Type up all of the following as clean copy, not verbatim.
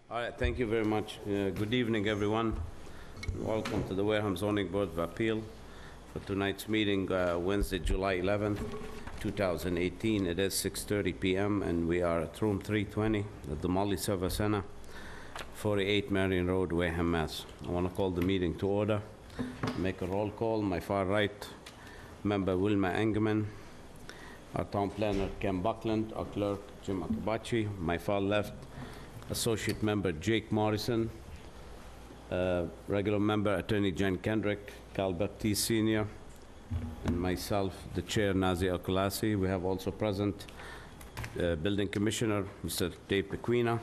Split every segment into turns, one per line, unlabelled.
All right, thank you very much. Good evening, everyone. Welcome to the Wareham Zoning Board of Appeal for tonight's meeting, Wednesday, July 11th, 2018. It is 6:30 PM, and we are at room 320 at the Molly Service Center, 48 Marion Road, Wareham, Mass. I want to call the meeting to order. Make a roll call. My far right, Member Wilma Engerman, our Town Planner Ken Buckland, our Clerk Jim Akabachi, my far left, Associate Member Jake Morrison, Regular Member Attorney Jen Kendrick, Carl Baptiste Sr., and myself, the Chair Nazi Okulasi. We have also present Building Commissioner Mr. Dave Pequina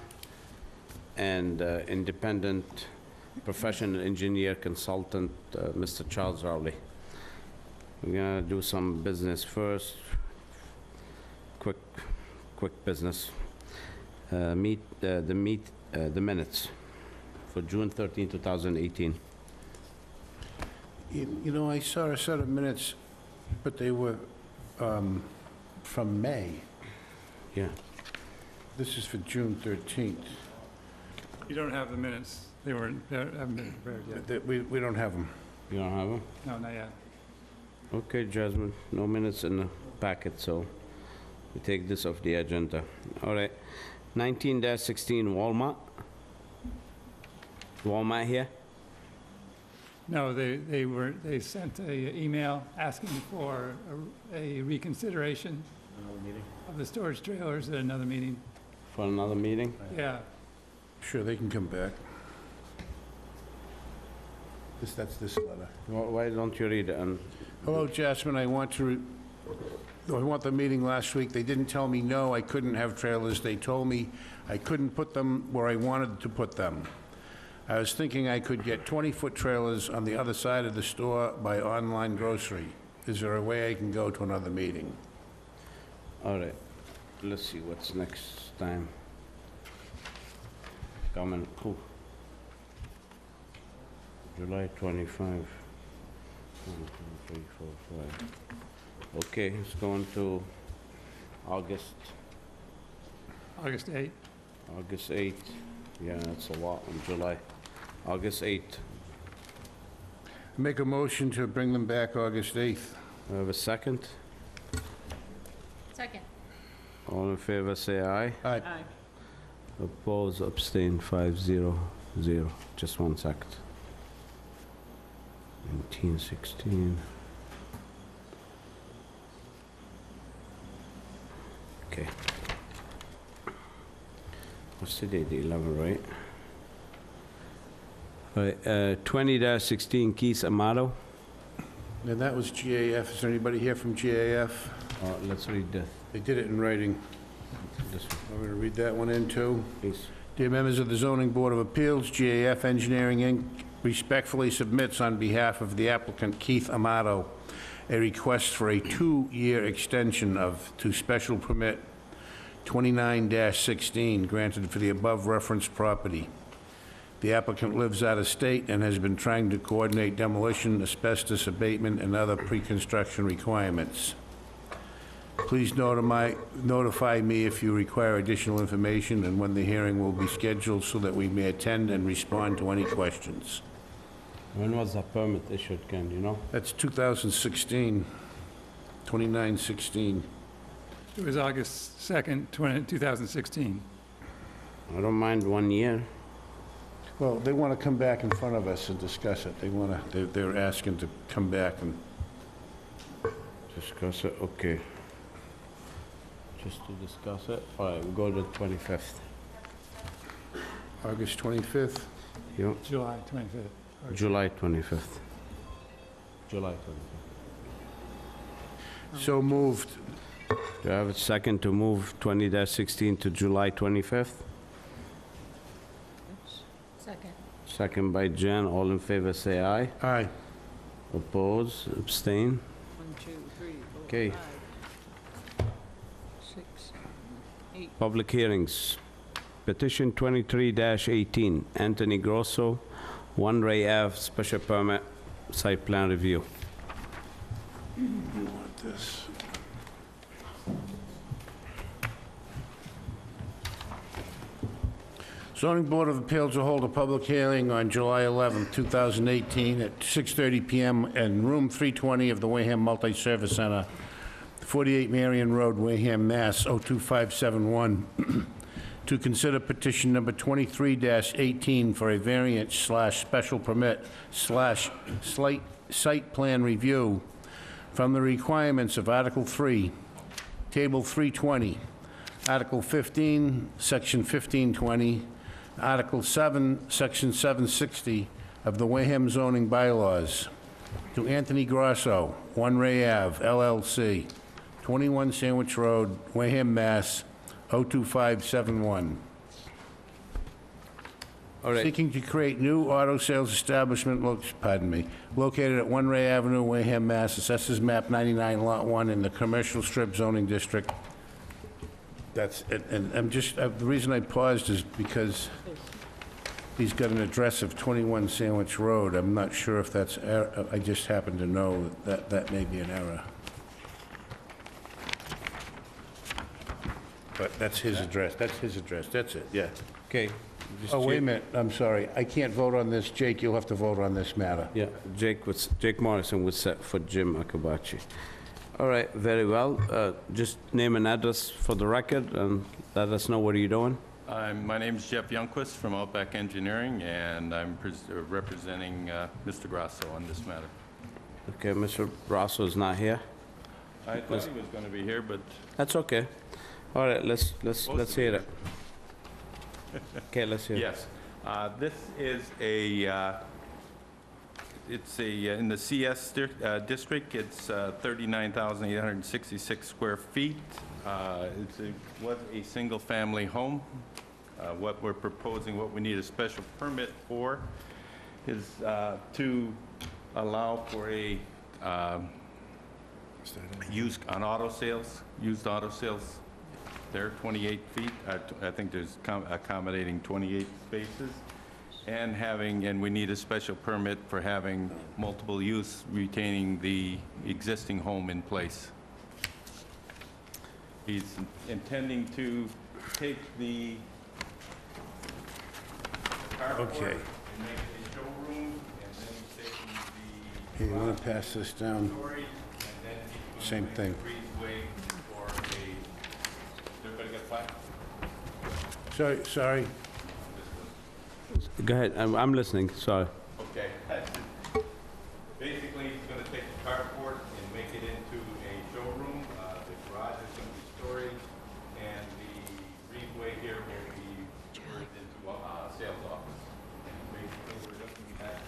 and Independent Professional Engineer Consultant Mr. Charles Rowley. We're gonna do some business first. Quick business. The minutes for June 13, 2018.
You know, I saw a set of minutes, but they were from May.
Yeah.
This is for June 13th.
You don't have the minutes. They haven't been prepared yet.
We don't have them.
You don't have them?
No, not yet.
Okay, Jasmine, no minutes in the packet, so we take this off the agenda. All right, 19-16 Walmart. Walmart here?
No, they sent a email asking for a reconsideration of the storage trailers at another meeting.
For another meeting?
Yeah.
Sure, they can come back. That's this letter.
Why don't you read it?
Hello, Jasmine, I want the meeting last week. They didn't tell me no, I couldn't have trailers. They told me I couldn't put them where I wanted to put them. I was thinking I could get 20-foot trailers on the other side of the store by online grocery. Is there a way I can go to another meeting?
All right, let's see what's next time. Coming, cool. July 25. 1, 2, 3, 4, 5. Okay, it's going to August
8th.
August 8th. Yeah, that's a lot in July. August 8th.
Make a motion to bring them back August 8th.
I have a second.
Second.
All in favor, say aye.
Aye.
Oppose, abstain, 5-0-0. Just 1 second. 1916. Okay. What's today, the 11th, right? All right, 20-16 Keith Amato.
And that was GAF. Is there anybody here from GAF?
Let's read that.
They did it in writing.
This one,
I'm going to read that one in, too.
please.
Dear members of the Zoning Board of Appeals, GAF Engineering, Inc. respectfully submits on behalf of the applicant Keith Amato a request for a 2-year extension to special permit 29-16 granted for the above referenced property. The applicant lives out of state and has been trying to coordinate demolition, asbestos abatement, and other pre-construction requirements. Please notify me if you require additional information and when the hearing will be scheduled so that we may attend and respond to any questions.
When was the permit issued, Ken, you know?
That's 2016, 2916.
It was August 2nd, 2016.
I don't mind 1 year.
Well, they want to come back in front of us and discuss it. They're asking to come back and,
Discuss it, okay. Just to discuss it? All right, we'll go to the 25th.
August 25th.
Yep,
July 25th.
July 25th. July 25th.
So moved.
Do I have a second to move 20-16 to July 25th?
Second.
Second by Jen, all in favor say aye.
Aye.
Oppose, abstain?
1, 2, 3, 4,
Okay.
5, 6, 7, 8.
Public hearings. Petition 23-18, Anthony Grosso, 1 Ray Ave, special permit, site plan review.
You want this? Zoning Board of Appeals will hold a public hearing on July 11, 2018, at 6:30 PM in Room 320 of the Wareham Multi-Service Center, 48 Marion Road, Wareham, Mass. 02571, to consider petition number 23-18 for a variance/special permit/site plan review from the requirements of Article 3, Table 320, Article 15, Section 1520, Article 7, Section 760 of the Wareham zoning bylaws, to Anthony Grosso, 1 Ray Ave, LLC, 21 Sandwich Road, Wareham, Mass. 02571.
All right,
Seeking to create new auto sales establishment, located at 1 Ray Avenue, Wareham, Mass. Assessors map 99, Lot 1, in the Commercial Strip zoning district. That's it, and I'm just, the reason I paused is because he's got an address of 21 Sandwich Road. I'm not sure if that's, I just happen to know that that may be an error. But that's his address, that's it, yeah.
okay. Just
Oh, wait a
Jake-
minute, I'm sorry, I can't vote on this. Jake, you'll have to vote on this matter.
Yeah, Jake Morrison was set for Jim Akabachi. All right, very well. Just name and address for the record and let us know what you're doing.
My name's Jeff Youngquist from Outback Engineering, and I'm representing Mr. Grasso on this matter.
Okay, Mr. Rosso is not here.
I thought he was going to be here, but
That's okay. All right, let's
to be
hear it. Okay, let's hear it.
yes. This is in the CS district, it's 39,866 square feet. It was a single-family home. What we're proposing, what we need a special permit for is to allow for a used auto sales there, 28 feet. I think there's accommodating 28 spaces. And we need a special permit for having multiple use, retaining the existing home in place. He's intending to take the carport
Okay.
and make it a showroom, and then he's taking
Here, you want to pass this
the
down?
storage, and then he's
Same
going to
thing.
make a breezeway for a, does everybody get flat?
Sorry,
Go ahead, I'm listening, sorry.
Okay. Basically, he's going to take the carport and make it into a showroom. The garage is going to be storage, and the breezeway here will be turned into a sales office. And basically, we're looking at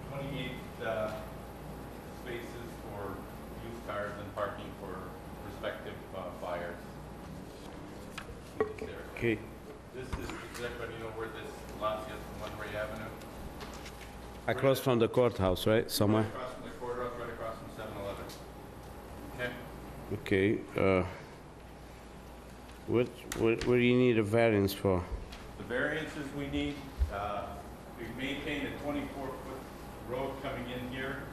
28 spaces for used cars and parking for prospective buyers. in this area.
Okay,
This is, does everybody know where this lot is on Ray Avenue?
across from the courthouse, right, somewhere?
Right across from the courthouse, right across from 7-Eleven. Okay?
Okay, what do you need a variance for?
The variances we need, we've maintained a 24-foot road coming in here,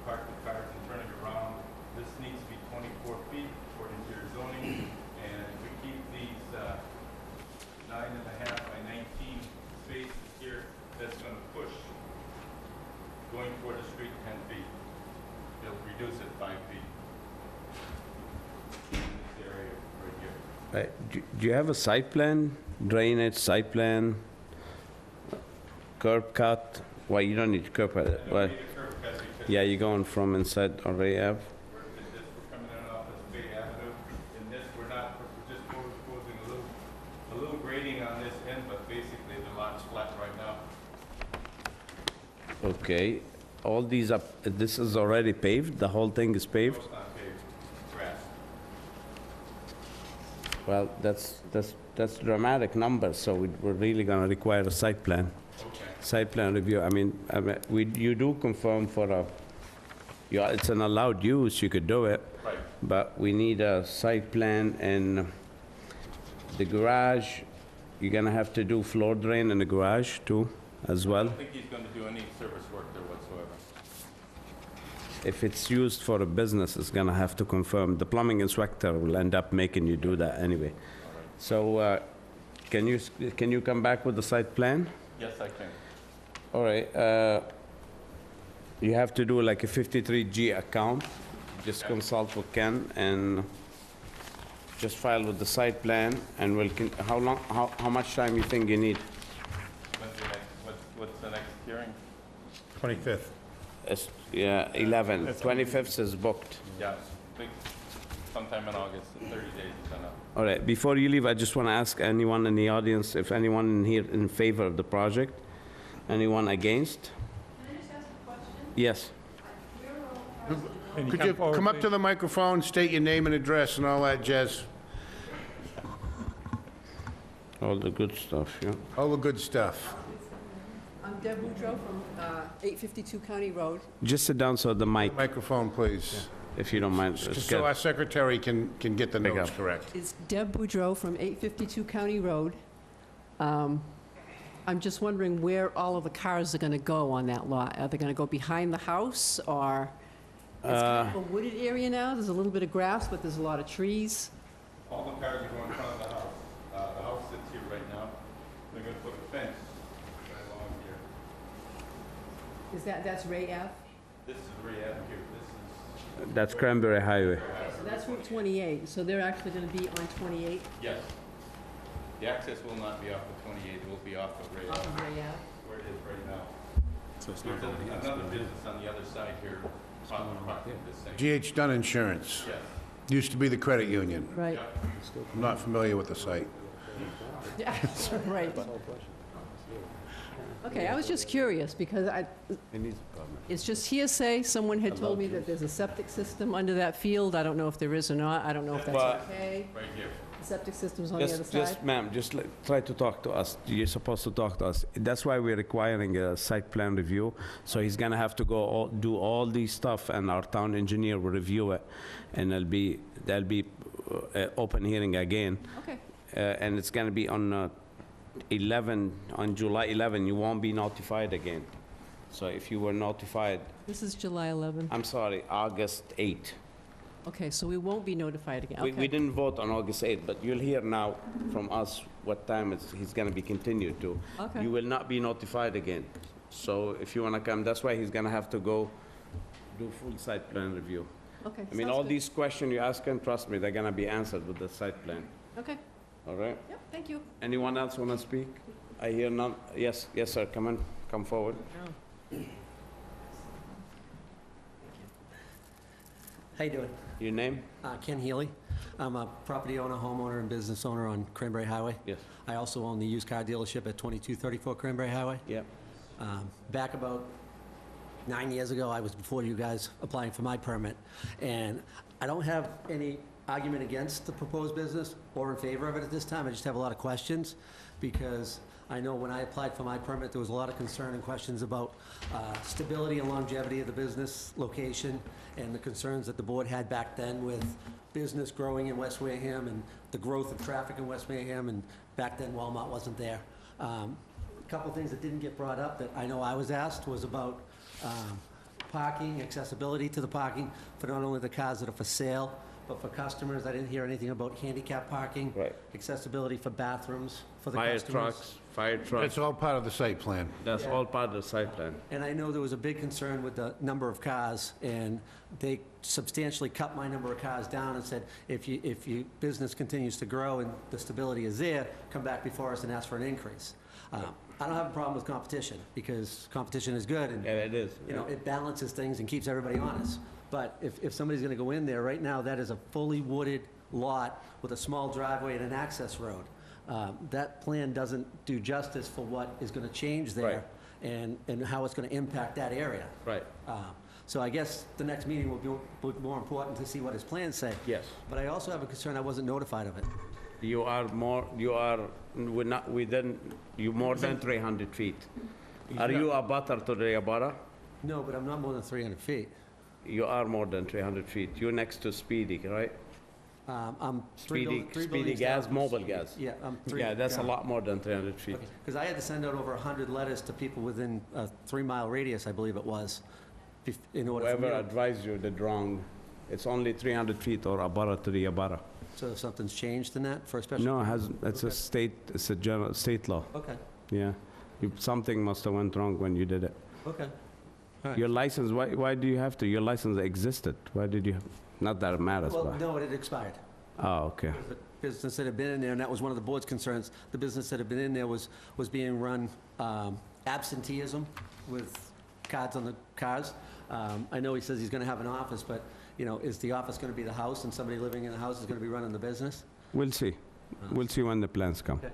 park the cars and turning around. This needs to be 24 feet according to your zoning, and if we keep these 9.5 by 19 spaces here, that's gonna push going toward the street 10 feet. It'll reduce it 5 feet. In this area right here.
Do you have a site plan, drainage site plan, curb cut? Well, you don't need to curb cut it,
Don't
well,
need a curb cut because
yeah, you're going from inside Ray Ave?
we're coming in off this Bay Avenue. In this, we're just proposing a little grading on this end, but basically the lot's flat right now.
Okay, all these up, this is already paved, the whole thing is paved?
It's not paved, grass.
Well, that's dramatic number, so we're really gonna require a site plan.
Okay.
Site plan review, I mean, you do confirm for yeah, it's an allowed use, you could do it,
Right.
but we need a site plan and the garage, you're gonna have to do floor drain in the garage too, as
I
well?
don't think he's gonna do any service work there whatsoever.
If it's used for a business, it's gonna have to confirm. The plumbing inspector will end up making you do that anyway. So, can you come back with the site plan?
Yes, I can.
All right, you have to do like a 53G account. Just consult with Ken and just file with the site plan, and how much time you think you need?
What's the next hearing?
25th.
Yeah, 11. 25th is booked.
Yeah, like sometime in August, 30 days is enough.
All right, before you leave, I just want to ask anyone in the audience, if anyone in here in favor of the project? Anyone against?
Can I just ask a question?
Yes.
Can
Could you
forward,
come up
please?
to the microphone, state your name and address and all that jazz?
All the good stuff, yeah.
All the good stuff.
I'm Deb Boudreau from 852 County Road.
Just sit down so the mic,
Microphone, please.
if you don't mind. It's
Just so
good.
our secretary can get the
Pick
notes
up.
correct.
It's Deb Boudreau from 852 County Road. I'm just wondering where all of the cars are going to go on that lot. Are they going to go behind the house, or it's kind of a wooded area now? There's a little bit of grass, but there's a lot of trees.
All the cars are going in front of the house. The house sits here right now. They're gonna put a fence right along here.
That's Ray Ave?
This is Ray Ave here. This is,
That's Cranberry Highway.
So that's Route 28, so they're actually going to be on 28
yes. The access will not be off of 28, it will be off of Ray
off
Ave,
of Ray Ave?
where it is right now. There's another business on the other side here, on the park, this thing.
GH Dunn Insurance.
Yes.
Used to be the credit union.
Right,
I'm not familiar with the site.
yeah, right. Okay, I was just curious, because it's just hearsay. Someone had told me that there's a septic system under that field. I don't know if there is or not. I don't know if that's
But-
okay.
Right here.
The septic system's on the other side.
Ma'am, try to talk to us. You're supposed to talk to us. That's why we're requiring a site plan review. So he's gonna have to go do all these stuff, and our town engineer will review it, and there'll be open hearing again.
Okay,
And it's gonna be on July 11, you won't be notified again. So if you were notified,
this is July 11.
I'm sorry, August 8.
Okay, so we won't be notified again.
We
Okay,
didn't vote on August 8, but you'll hear now from us what time he's gonna be continued to.
Okay.
You will not be notified again. So if you wanna come, that's why he's gonna have to go do full site plan review.
okay.
I mean,
sounds
all
good.
these questions you're asking, trust me, they're gonna be answered with the site plan,
Okay,
all right?
yep, thank you.
Anyone else wanna speak? I hear none. Yes, sir, come forward.
How you doing?
Your name?
Ken Healy. I'm a property owner, homeowner, and business owner on Cranberry Highway.
Yes.
I also own the used car dealership at 2234 Cranberry Highway.
Yep.
Back about 9 years ago, I was before you guys applying for my permit, and I don't have any argument against the proposed business or in favor of it at this time. I just have a lot of questions, because I know when I applied for my permit, there was a lot of concern and questions about stability and longevity of the business location, and the concerns that the board had back then with business growing in West Wareham and the growth of traffic in West Wareham, and back then Walmart wasn't there. A couple things that didn't get brought up that I know I was asked was about parking, accessibility to the parking for not only the cars that are for sale, but for customers. I didn't hear anything about handicap parking.
Right.
Accessibility for bathrooms for the
Fire
customers.
fire trucks,
It's all part of the site plan.
that's all part of the site plan.
And I know there was a big concern with the number of cars, and they substantially cut my number of cars down and said, if your business continues to grow and the stability is there, come back before us and ask for an increase. I don't have a problem with competition, because competition is good, and
Yeah, it is.
you know, it balances things and keeps everybody honest. But if somebody's gonna go in there, right now, that is a fully wooded lot with a small driveway and an access road. That plan doesn't do justice for what is gonna change there and how it's gonna impact that area.
Right,
So I guess the next meeting will be more important to see what his plans say.
yes.
But I also have a concern, I wasn't notified of it.
You're more than 300 feet. Are you a butter to the abutter?
No, but I'm not more than 300 feet.
You are more than 300 feet. You're next to Speedy, right?
I'm three
Speedy
buildings
gas,
down.
mobile gas.
Yeah, I'm three.
Yeah, that's a lot more than 300 feet.
Because I had to send out over 100 letters to people within a 3-mile radius, I believe it was, in order for me
Whoever
to...
advised you did wrong. It's only 300 feet or abutter to the abutter.
So something's changed in that for a special?
No, it hasn't, it's a state law,
Okay,
yeah. Something must have went wrong when you did it.
okay. Right.
Your license, why do you have to? Your license existed. Why did you, not that it matters,
Well,
but...
no, it had expired.
Oh, okay.
The business that had been in there, and that was one of the board's concerns, the business that had been in there was being run absenteeism with cards on the cars. I know he says he's gonna have an office, but, you know, is the office gonna be the house, and somebody living in the house is gonna be running the business?
We'll see. We'll see when the plans come.
Okay.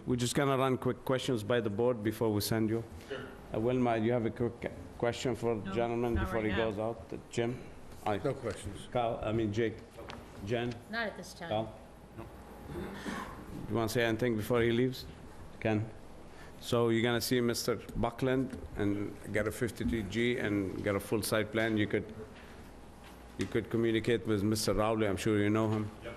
We're just gonna run quick questions by the board before we send you. Sure. Wilma, you have a quick question for the
No,
gentleman
not
before he
right now.
goes out? Jim? Aye.
No questions.
Carl, Jake? Jen?
Not at this time.
Carl? You want to say anything before he leaves? Ken? So you're gonna see Mr. Buckland and get a 53G and get a full site plan. You could communicate with Mr. Rowley, I'm sure you know him. Yep.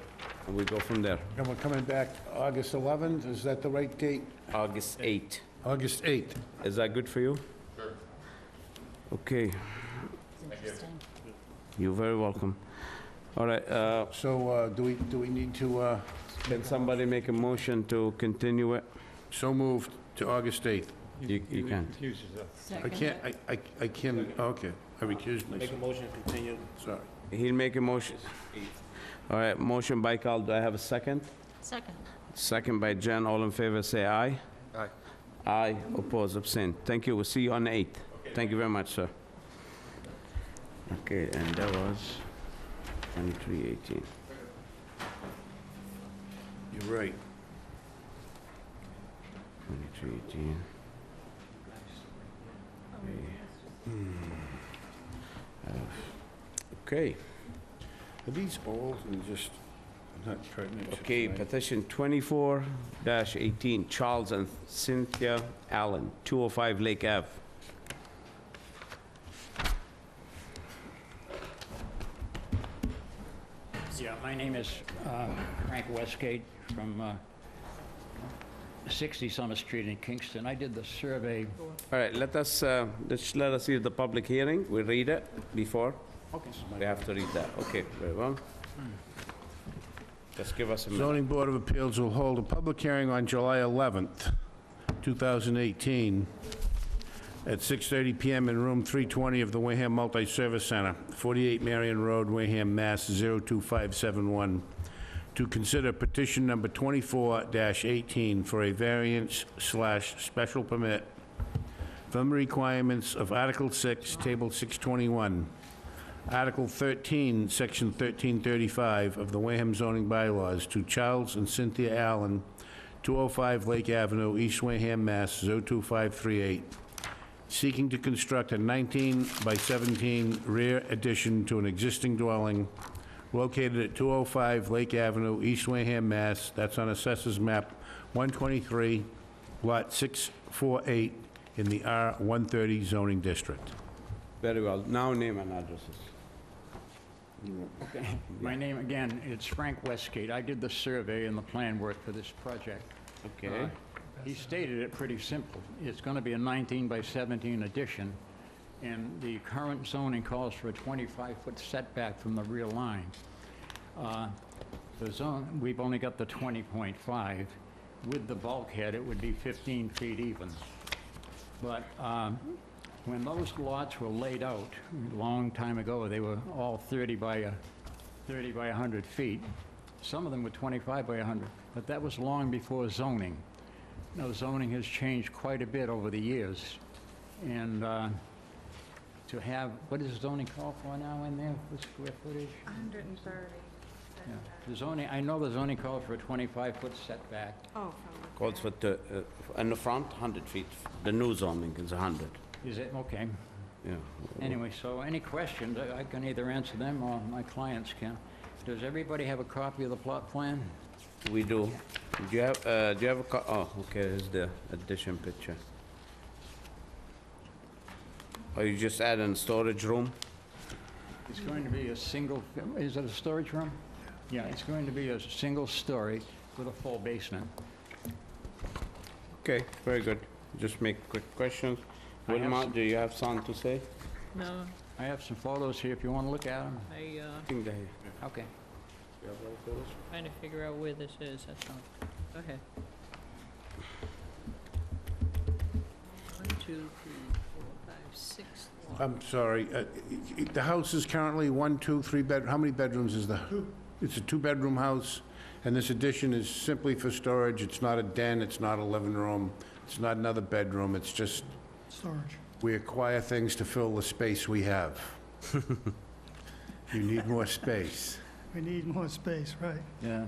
And we go from there.
And we're coming back August 11th, is that the right date?
August 8th.
August 8th.
Is that good for you? Sure. Okay,
It's interesting.
you're very welcome. All right,
So do we need to,
can somebody make a motion to continue it?
so moved to August 8th?
You can.
Recuse yourself.
I can't, I can't, okay, I recused myself.
motion to continue.
Sorry.
He'll make a motion. All right, motion by Carl, do I have a second?
Second.
Second by Jen, all in favor, say aye.
Aye.
Aye, oppose, abstain. Thank you, we'll see you on the 8th. Thank you very much, sir. Okay, and that was 2318.
You're right.
2318. Okay,
Are these old and just not pertinent? to
okay,
tonight?
petition 24-18, Charles and Cynthia Allen, 205 Lake Ave.
Yeah, my name is Frank Westgate from 60 Summer Street in Kingston. I did the survey.
All right, let us see the public hearing. We read it before.
Okay.
We have to read that. Okay, very well. Just give us a minute.
Zoning Board of Appeals will hold a public hearing on July 11th, 2018, at 6:30 PM in room 320 of the Wareham Multi-Service Center, 48 Marion Road, Wareham, Mass. 02571, to consider petition number 24-18 for a variance/special permit from the requirements of Article 6, Table 621, Article 13, Section 1335 of the Wareham zoning bylaws to Charles and Cynthia Allen, 205 Lake Avenue, East Wareham, Mass. 02538, seeking to construct a 19 by 17 rear addition to an existing dwelling located at 205 Lake Avenue, East Wareham, Mass. That's on Assessors Map 123, Lot 648, in the R130 zoning district.
Very well. Now name and addresses.
Okay. My name, again, it's Frank Westgate. I did the survey and the plan work for this project.
Okay.
He stated it pretty simple. It's going to be a 19 by 17 addition, and the current zoning calls for a 25-foot setback from the rear line. The zone, we've only got the 20.5. With the bulkhead, it would be 15 feet even. But when those lots were laid out a long time ago, they were all 30 by 100 feet. Some of them were 25 by 100, but that was long before zoning. Now, zoning has changed quite a bit over the years, and to have, what does zoning call for now in there, for square footage?
130.
Yeah. The zoning, I know the zoning called for a 25-foot setback.
Oh,
Calls for, in the front, 100 feet. The new zoning is 100.
Is it, okay.
Yeah.
Anyway, so any questions, I can either answer them or my clients can. Does everybody have a copy of the plot plan?
We do. Do you have a oh, okay, here's the addition picture. Are you just adding storage room?
It's going to be a single, is it a storage room? Yeah, it's going to be a single story with a full basement.
Okay, very good. Just make quick questions.
I have
Wilma,
some-
do you have something to say?
No,
I have some photos here if you want to look at them.
I,
I think they...
Okay.
Trying to figure out where this is, that's all. Go ahead. 1, 2, 3, 4, 5, 6 lots.
I'm sorry, the house is currently 1, 2, 3 bed, how many bedrooms is the? It's a 2-bedroom house, and this addition is simply for storage. It's not a den, it's not a living room, it's not another bedroom, it's just,
Storage.
we acquire things to fill the space we have. You need more space.
We need more space, right.
Yeah.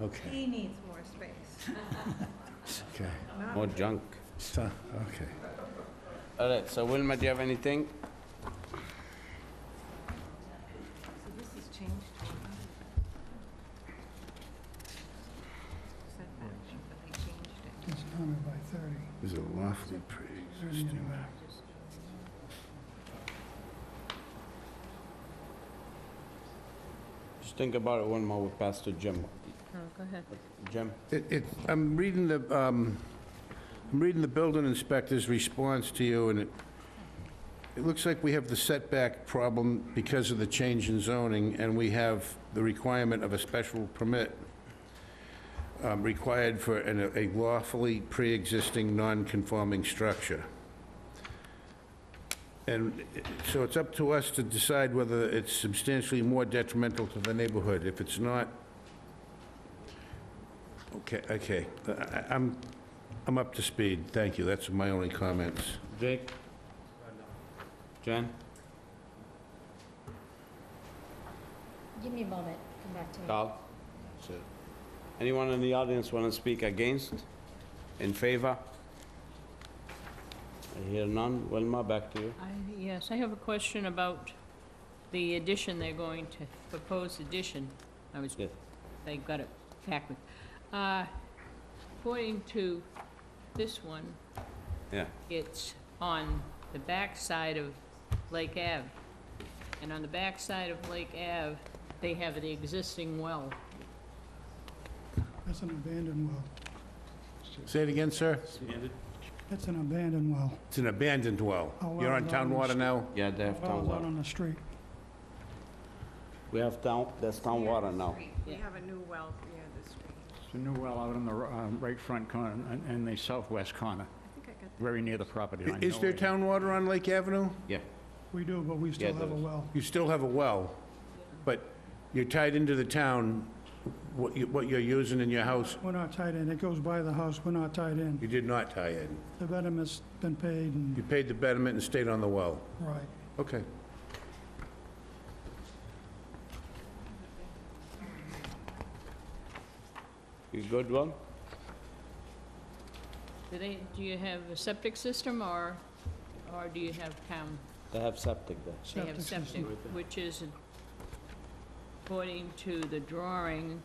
Okay,
He needs more space.
okay.
More junk.
So, okay.
All right, so Wilma, do you have anything?
So this has changed to setback, but they changed it.
It's counted by 30.
Is it lawfully
30 in
pre-existing?
the back.
Just think about it one more, we'll pass to Jim.
Oh, go ahead.
Jim?
I'm reading the building inspector's response to you, and it looks like we have the setback problem because of the change in zoning, and we have the requirement of a special permit required for a lawfully pre-existing non-conforming structure. And so it's up to us to decide whether it's substantially more detrimental to the neighborhood. If it's not, okay, I'm up to speed, thank you, that's my only comments.
Jake? Jen?
Give me a moment, come back to me.
Carl? Anyone in the audience want to speak against? In favor? I hear none. Wilma, back to you.
Yes, I have a question about the addition they're going to, proposed addition.
Yeah.
They got it backwards. According to this one,
Yeah.
it's on the back side of Lake Ave. And on the back side of Lake Ave, they have the existing well.
That's an abandoned well.
Say it again, sir?
It's an abandoned well.
It's an abandoned well.
A well
You're on
down
town
the
water now?
Yeah, they have town
Well, out
water.
on the street.
We have there's town water now.
We have a new well near the street.
It's a new well out in the right front corner, in the southwest corner,
I think I got
very near the property line.
Is there town water on Lake Avenue?
Yeah.
We do, but we still
Yeah,
have a
there is.
well.
You still have a well, but you're tied into the town, what you're using in your house,
We're not tied in. It goes by the house. We're not tied in.
you did not tie in.
The betterment's been paid and,
You paid the betterment and stayed on the well.
right.
Okay.
You good, Will?
Do you have a septic system or do you have town?
They have septic there.
They have
Septic
septic, which is, according to the drawing,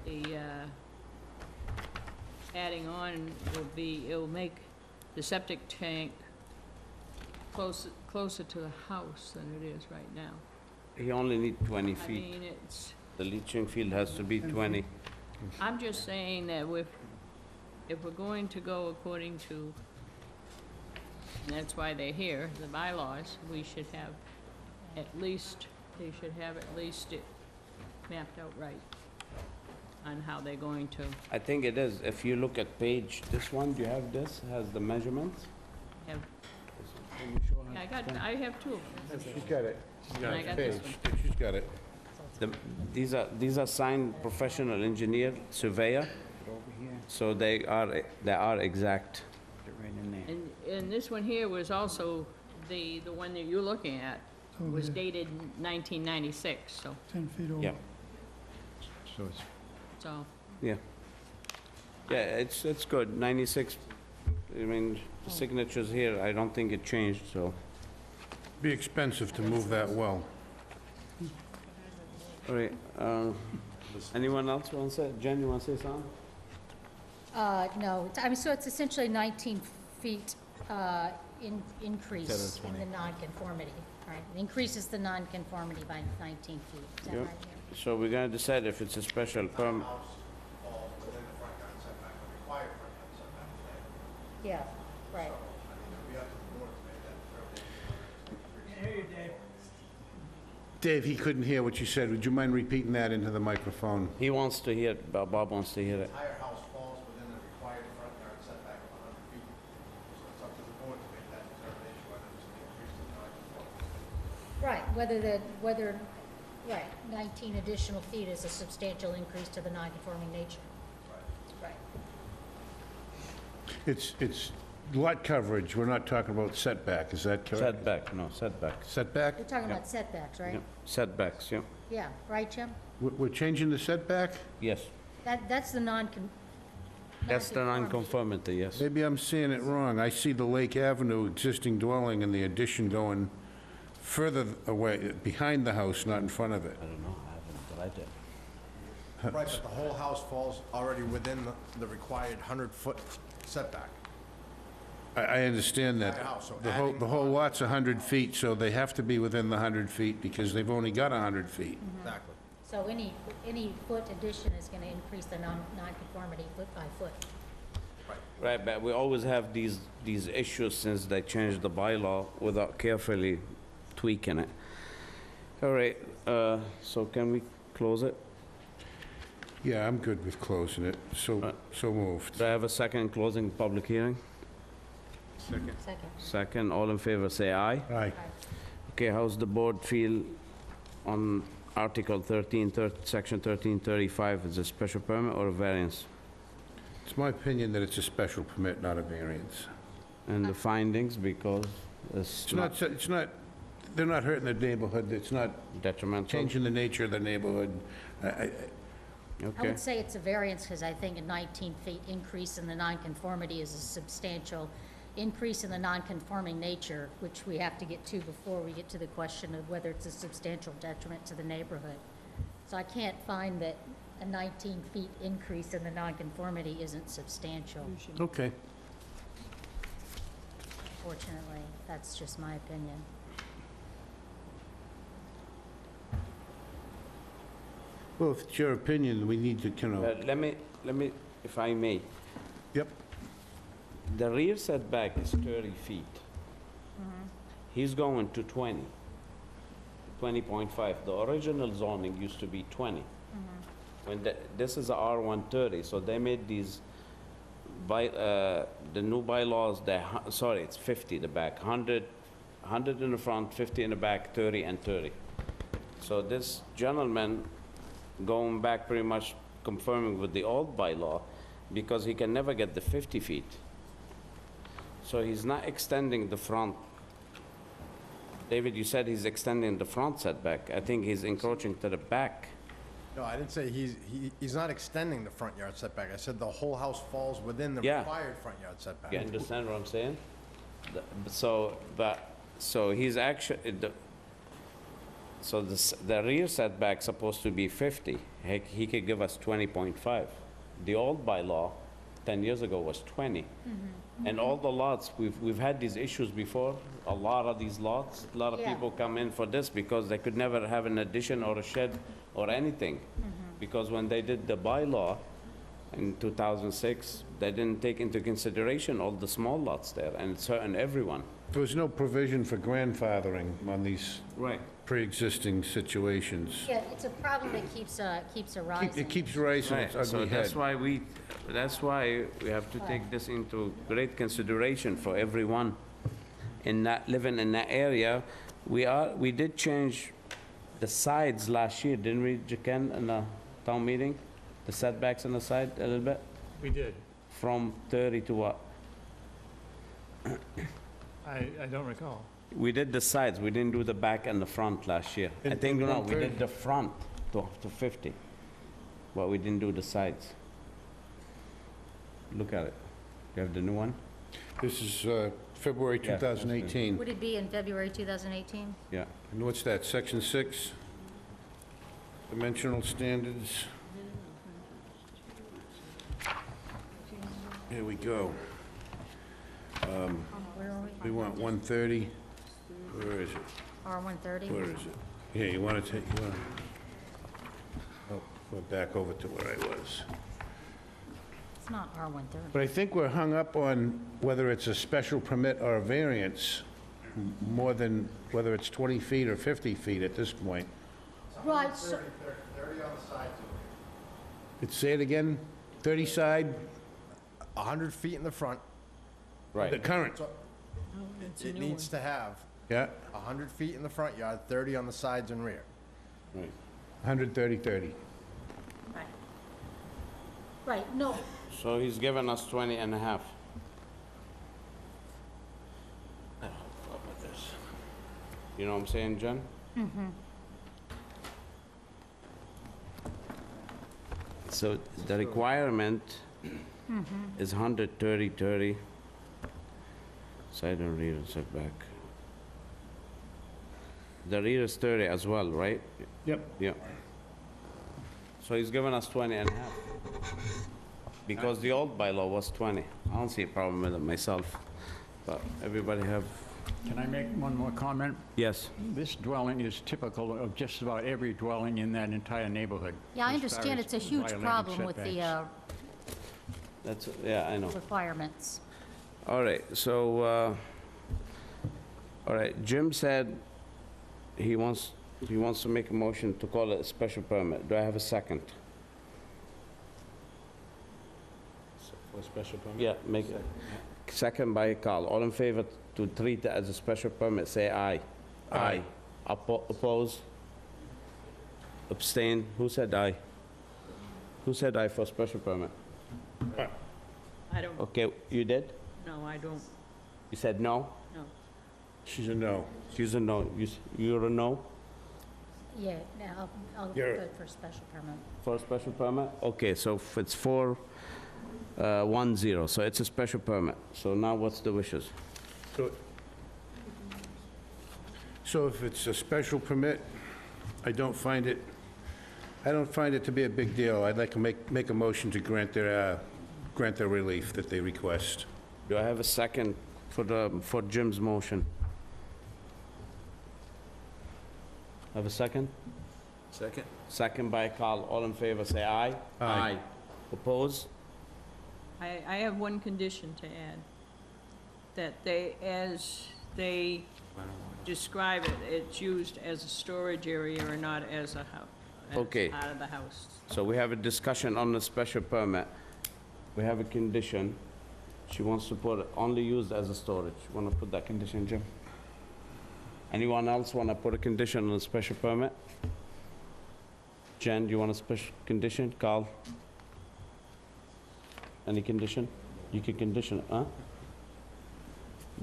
the, adding on it'll make the septic tank closer to the house than it is right now.
He only need 20
I
feet.
mean, it's,
The leaching field has to be 20.
I'm just saying that if we're going to go according to, and that's why they're here, the bylaws, we should have at least, they should have at least it mapped out right on how they're going to
I think it is. If you look at page, this one, do you have this? Has the measurements?
have,
Can you show her?
I have two of them.
She's got it. She's
And I got this one.
She's got it.
These are signed professional engineer, surveyor,
Over here,
so they are exact.
put it right in there.
And this one here was also, the one that you're looking at
Over
was
there,
dated 1996, so,
10 feet over.
Yeah.
So it's
so,
Yeah, it's good, 96, I mean, the signatures here, I don't think it changed, so.
Be expensive to move that well.
All right, anyone else want to say? Jen, you want to say something?
No, I mean, so it's essentially 19 feet increase in the nonconformity, right? It increases the nonconformity by 19 feet. Is that
Yep.
right here?
So we're gonna decide if it's a special permit.
Yeah, right.
Dave, he couldn't hear what you said. Would you mind repeating that into the microphone?
He wants to hear it, Bob wants to hear it.
Entire house falls within the required front yard setback of 100 feet. So it's up to the board to make that determination whether it's an increase in non-conformity.
Right, right, 19 additional feet is a substantial increase to the non-conforming nature. Right.
It's lot coverage, we're not talking about setback, is that correct?
Setback, no, setback.
Setback?
We're talking about setbacks, right?
Yeah, setbacks, yeah.
Yeah, right, Jim?
We're changing the setback?
Yes.
That's the
That's the non-conformity, yes.
Maybe I'm seeing it wrong. I see the Lake Avenue existing dwelling and the addition going further away, behind the house, not in front of it.
I don't know, I haven't read it.
Right, but the whole house falls already within the required 100-foot setback.
I understand that.
Entire house, so
The whole,
adding
the whole
on-
lot's 100 feet, so they have to be within the 100 feet because they've only got 100 feet.
Exactly.
So any foot addition is going to increase the non-conformity foot by foot.
Right, but we always have these issues since they changed the bylaw without carefully tweaking it. All right, so can we close it?
Yeah, I'm good with closing it. So moved.
Do I have a second closing public hearing?
Second.
Second, all in favor, say aye.
Aye.
Okay, how's the board feel on Article 13, Section 1335? Is it a special permit or a variance?
It's my opinion that it's a special permit, not a variance.
And the findings, because it's not
It's not, they're not hurting the neighborhood, it's not
detrimental?
changing the nature of the neighborhood.
I
Okay,
would say it's a variance because I think a 19 feet increase in the nonconformity is a substantial increase in the nonconforming nature, which we have to get to before we get to the question of whether it's a substantial detriment to the neighborhood. So I can't find that a 19 feet increase in the nonconformity isn't substantial,
Okay.
fortunately. That's just my opinion.
Well, if it's your opinion, we need to,
let me, if I may,
Yep.
the rear setback is 30 feet. He's going to 20, 20.5. The original zoning used to be 20. When this is a R130, so they made these, the new bylaws, sorry, it's 50 the back, 100 in the front, 50 in the back, 30 and 30. So this gentleman, going back pretty much confirming with the old bylaw, because he can never get the 50 feet. So he's not extending the front. David, you said he's extending the front setback. I think he's encroaching to the back.
No, I didn't say he's not extending the front yard setback. I said the whole house falls within the
Yeah.
required front yard setback.
You understand what I'm saying? So he's actually, so the rear setback's supposed to be 50. He could give us 20.5. The old bylaw 10 years ago was 20. And all the lots, we've had these issues before, a lot of these lots, a lot of
Yeah.
people come in for this because they could never have an addition or a shed or anything. Because when they did the bylaw in 2006, they didn't take into consideration all the small lots there, and it's hurting everyone.
There was no provision for grandfathering on these
Right.
pre-existing situations.
Yeah, it's a problem that keeps arising.
It keeps rising its
Right, so
ugly
that's
head.
why we have to take this into great consideration for everyone in that, living in that area. We did change the sides last year, didn't we, Ken, in the town meeting? The setbacks on the side a little bit,
We did.
from 30 to what?
I don't recall.
We did the sides, we didn't do the back and the front last year. I
In-
think,
in
no, we
130?
did the front to 50, but we didn't do the sides. Look at it. You have the new one?
This is February
Yeah, that's good.
2018.
Would it be in February 2018?
Yeah.
And what's that, Section 6? Dimensional standards? Here we go.
Where are
We
we?
want 130. Where is it?
R130?
Where is it? Here, you want to take, oh, we're back over to where I was.
It's not R130.
But I think we're hung up on whether it's a special permit or a variance. more than, whether it's 20 feet or 50 feet at this point.
Right, so,
30 on the sides of
Say it again, 30 side,
it. 100 feet in the front.
the
Right.
current,
It's a
It
new one.
needs to have
yeah,
100 feet in the front yard, 30 on the sides and rear.
Right.
130, 30.
right. Right, no,
So he's given us 20 and a half. You know what I'm saying, Jen? So the requirement is 130, 30. Side and rear setback. The rear is 30 as well, right?
Yep.
Yeah. So he's given us 20 and a half. Because the old bylaw was 20. I don't see a problem with it myself, but everybody have,
Can I make one more comment?
yes.
This dwelling is typical of just about every dwelling in that entire neighborhood.
yeah, I
as far
understand
as
it's a huge
violating
problem with the
setbacks.
That's, yeah, I know.
requirements.
All right, so, all right, Jim said he wants to make a motion to call it a special permit. Do I have a second?
For special permit?
Yeah, make it. Second by Carl. All in favor to treat it as a special permit, say aye.
Aye.
Oppose? Abstain? Who said aye? Who said aye for special permit?
I don't,
Okay, you did?
no, I don't,
You said no?
no.
She's a no.
She's a no. You're a no
Yeah, now, I'll
You're-
go for special permit.
for a special permit? Okay, so if it's 4-1-0, so it's a special permit. So now what's the wishes?
So if it's a special permit, I don't find it to be a big deal. I'd like to make a motion to grant their relief that they request.
Do I have a second for Jim's motion? Have a second?
Second.
Second by Carl. All in favor, say aye.
Aye.
Oppose?
I have one condition to add, that they, as they describe it, it's used as a storage area or not as a house,
Okay.
as part of the house.
So we have a discussion on the special permit. We have a condition. She wants to put it only used as a storage. Want to put that condition, Jim? Anyone else want to put a condition on a special permit? Jen, do you want a special condition? Carl? Any condition? You can condition it, huh?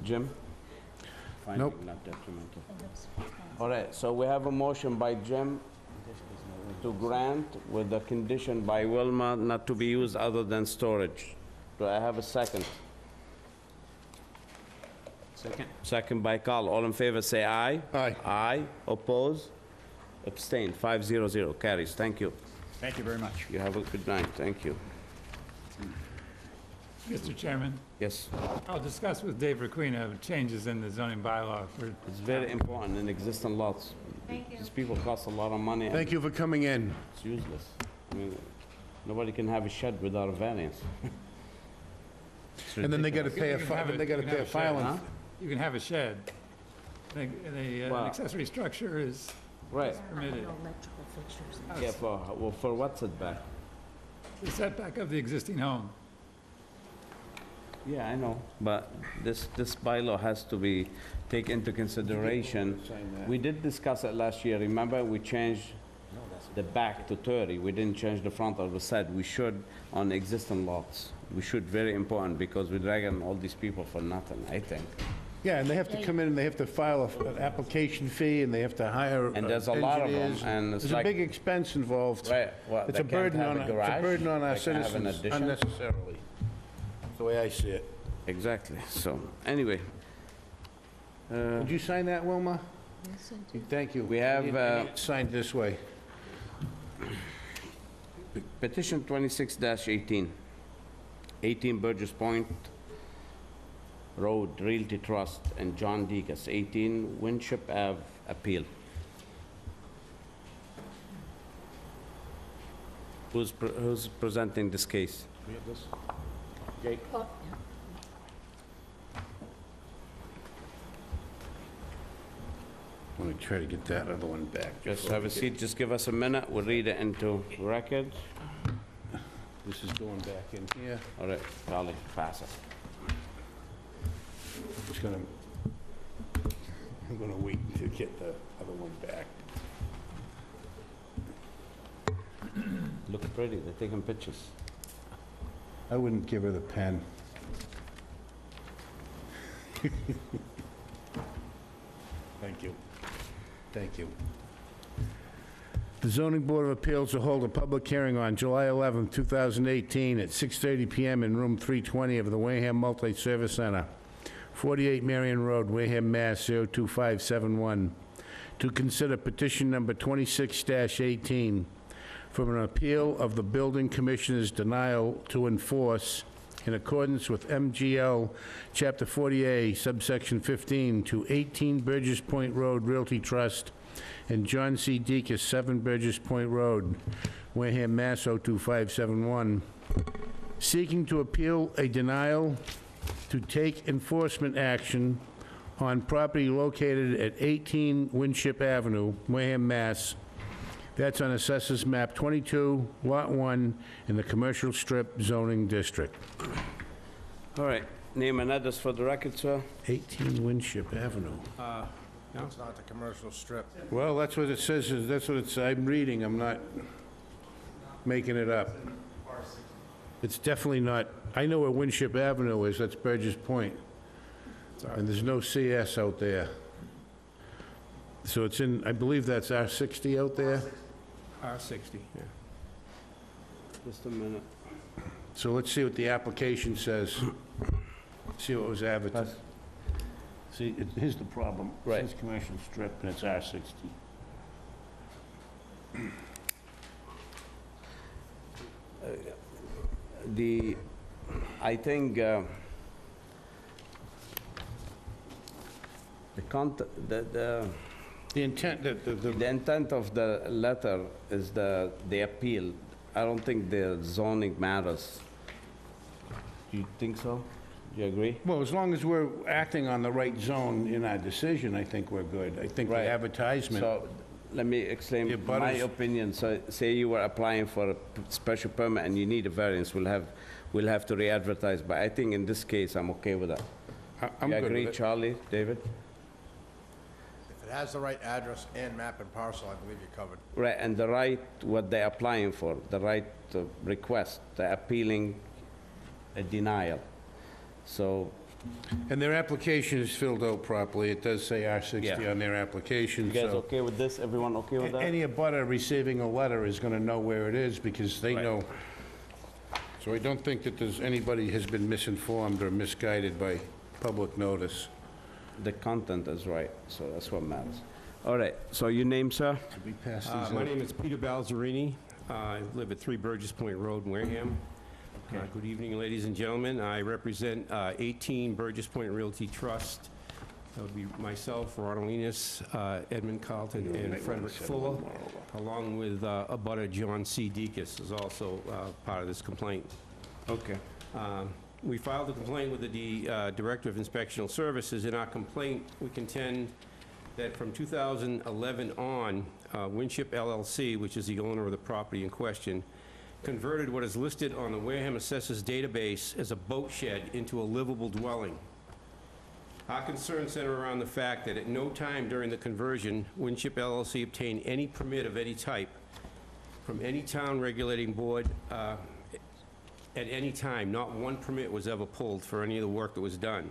Jim?
Nope.
Finding not detrimental. All right, so we have a motion by Jim to grant with the condition by Wilma not to be used other than storage. Do I have a second?
Second.
Second by Carl. All in favor, say aye.
Aye.
Aye. Oppose? Abstain. 500. Carries. Thank you.
Thank you very much.
You have a good night. Thank you.
Mr. Chairman,
Yes,
I'll discuss with Dave Requena changes in the zoning bylaw for,
it's very important in existing lots.
Thank you.
These people cost a lot of money and
Thank you for coming in.
it's useless. I mean, nobody can have a shed without a variance. It's
And then they gotta
ridiculous.
pay a,
You can have
then they
it-
gotta
you can
pay a
have a shed,
filing.
Huh?
you can have a shed. An
Well-
accessory structure is
Right.
permitted.
No electrical fixtures.
Yeah, for what setback?
The setback of the existing home.
Yeah, I know, but this bylaw has to be taken into consideration. We did discuss it last year, remember? We changed the back to 30. We didn't change the front of the side. We should on existing lots. We should, very important, because we're dragging all these people for nothing, I think.
Yeah, and they have to come in and they have to file an application fee and they have to hire
And there's a lot of them,
engineers.
and it's
There's a
like-
big expense involved.
Right, well,
It's
they
a
can't
burden
have
on,
a
it's a
garage,
burden on our
they can't have an
citizens
addition.
unnecessarily. That's the way I see it.
Exactly, so, anyway.
Did you sign that, Wilma?
Yes, I do.
Thank you.
We have,
I need it signed this way.
Petition 26-18, 18 Burgess Point Road Realty Trust and John Deacon, 18 Winship Ave, appeal. Who's presenting this case?
Oh, yeah.
me try to get that other one back.
Just
before
have
we
a
get-
seat, just give us a minute, we'll read it into record.
This is going back in here.
All right, Charlie, pass it.
I'm gonna wait to get the other one back.
Look pretty, they're taking pictures.
I wouldn't give her the pen. Thank you. Thank you. The Zoning Board of Appeals will hold a public hearing on July 11, 2018, at 6:30 PM in Room 320 of the Wareham Multi-Service Center, 48 Marion Road, Wareham, Mass. 02571, to consider petition number 26-18 from an appeal of the Building Commissioner's denial to enforce, in accordance with MGL Chapter 40A, subsection 15, to 18 Burgess Point Road Realty Trust and John C. Deacus, 7 Burgess Point Road, Wareham, Mass. 02571, seeking to appeal a denial to take enforcement action on property located at 18 Winship Avenue, Wareham, Mass. That's on Assessors Map 22, Lot 1, in the Commercial Strip zoning district.
All right, name and address for the record, sir?
18 Winship Avenue.
It's not the commercial strip.
Well, that's what it says, that's what it's, I'm reading, I'm not making it up. It's definitely not, I know where Winship Avenue is, that's Burgess Point. And there's no CS out there. So it's in, I believe that's R60 out there?
R60, yeah.
Just a minute.
So let's see what the application says. See what was advertised. See, here's the problem.
Right.
It says commercial strip, and it's R60.
I think, the
The
intent of the letter is the appeal. I don't think the zoning matters. Do you think so? Do you agree?
well, as long as we're acting on the right zone in our decision, I think we're good. I think the
Right.
advertisement,
So, let me explain
Yeah, but
my
it's-
opinion. So, say you were applying for a special permit and you need a variance, we'll have to re-advertise, but I think in this case, I'm okay with that.
I'm
You
good
agree,
with it.
Charlie, David?
If it has the right address and map and parcel, I believe you're covered.
Right, and the right, what they're applying for, the right to request, they're appealing a denial. So,
And their application is filled out properly. It does say R60
Yeah.
on their application,
you guys
so...
okay with this? Everyone okay with that?
Any abutter receiving a letter is gonna know where it is, because they
Right.
know. So I don't think that there's anybody has been misinformed or misguided by public notice.
The content is right, so that's what matters. All right, so your name, sir?
Did we pass these
My
out?
name is Peter Balzerini. I live at 3 Burgess Point Road, Wareham. Good evening, ladies and gentlemen. I represent 18 Burgess Point Realty Trust. That would be myself, Ronald Enos, Edmund Carlton, and Frederick Fuller, along with abutter John C. Deacus is also part of this complaint.
Okay.
We filed a complaint with the Director of Inspectional Services. In our complaint, we contend that from 2011 on, Winship LLC, which is the owner of the property in question, converted what is listed on the Wareham Assessors database as a boat shed into a livable dwelling. Our concerns center around the fact that at no time during the conversion, Winship LLC obtained any permit of any type from any town regulating board at any time. Not one permit was ever pulled for any of the work that was done.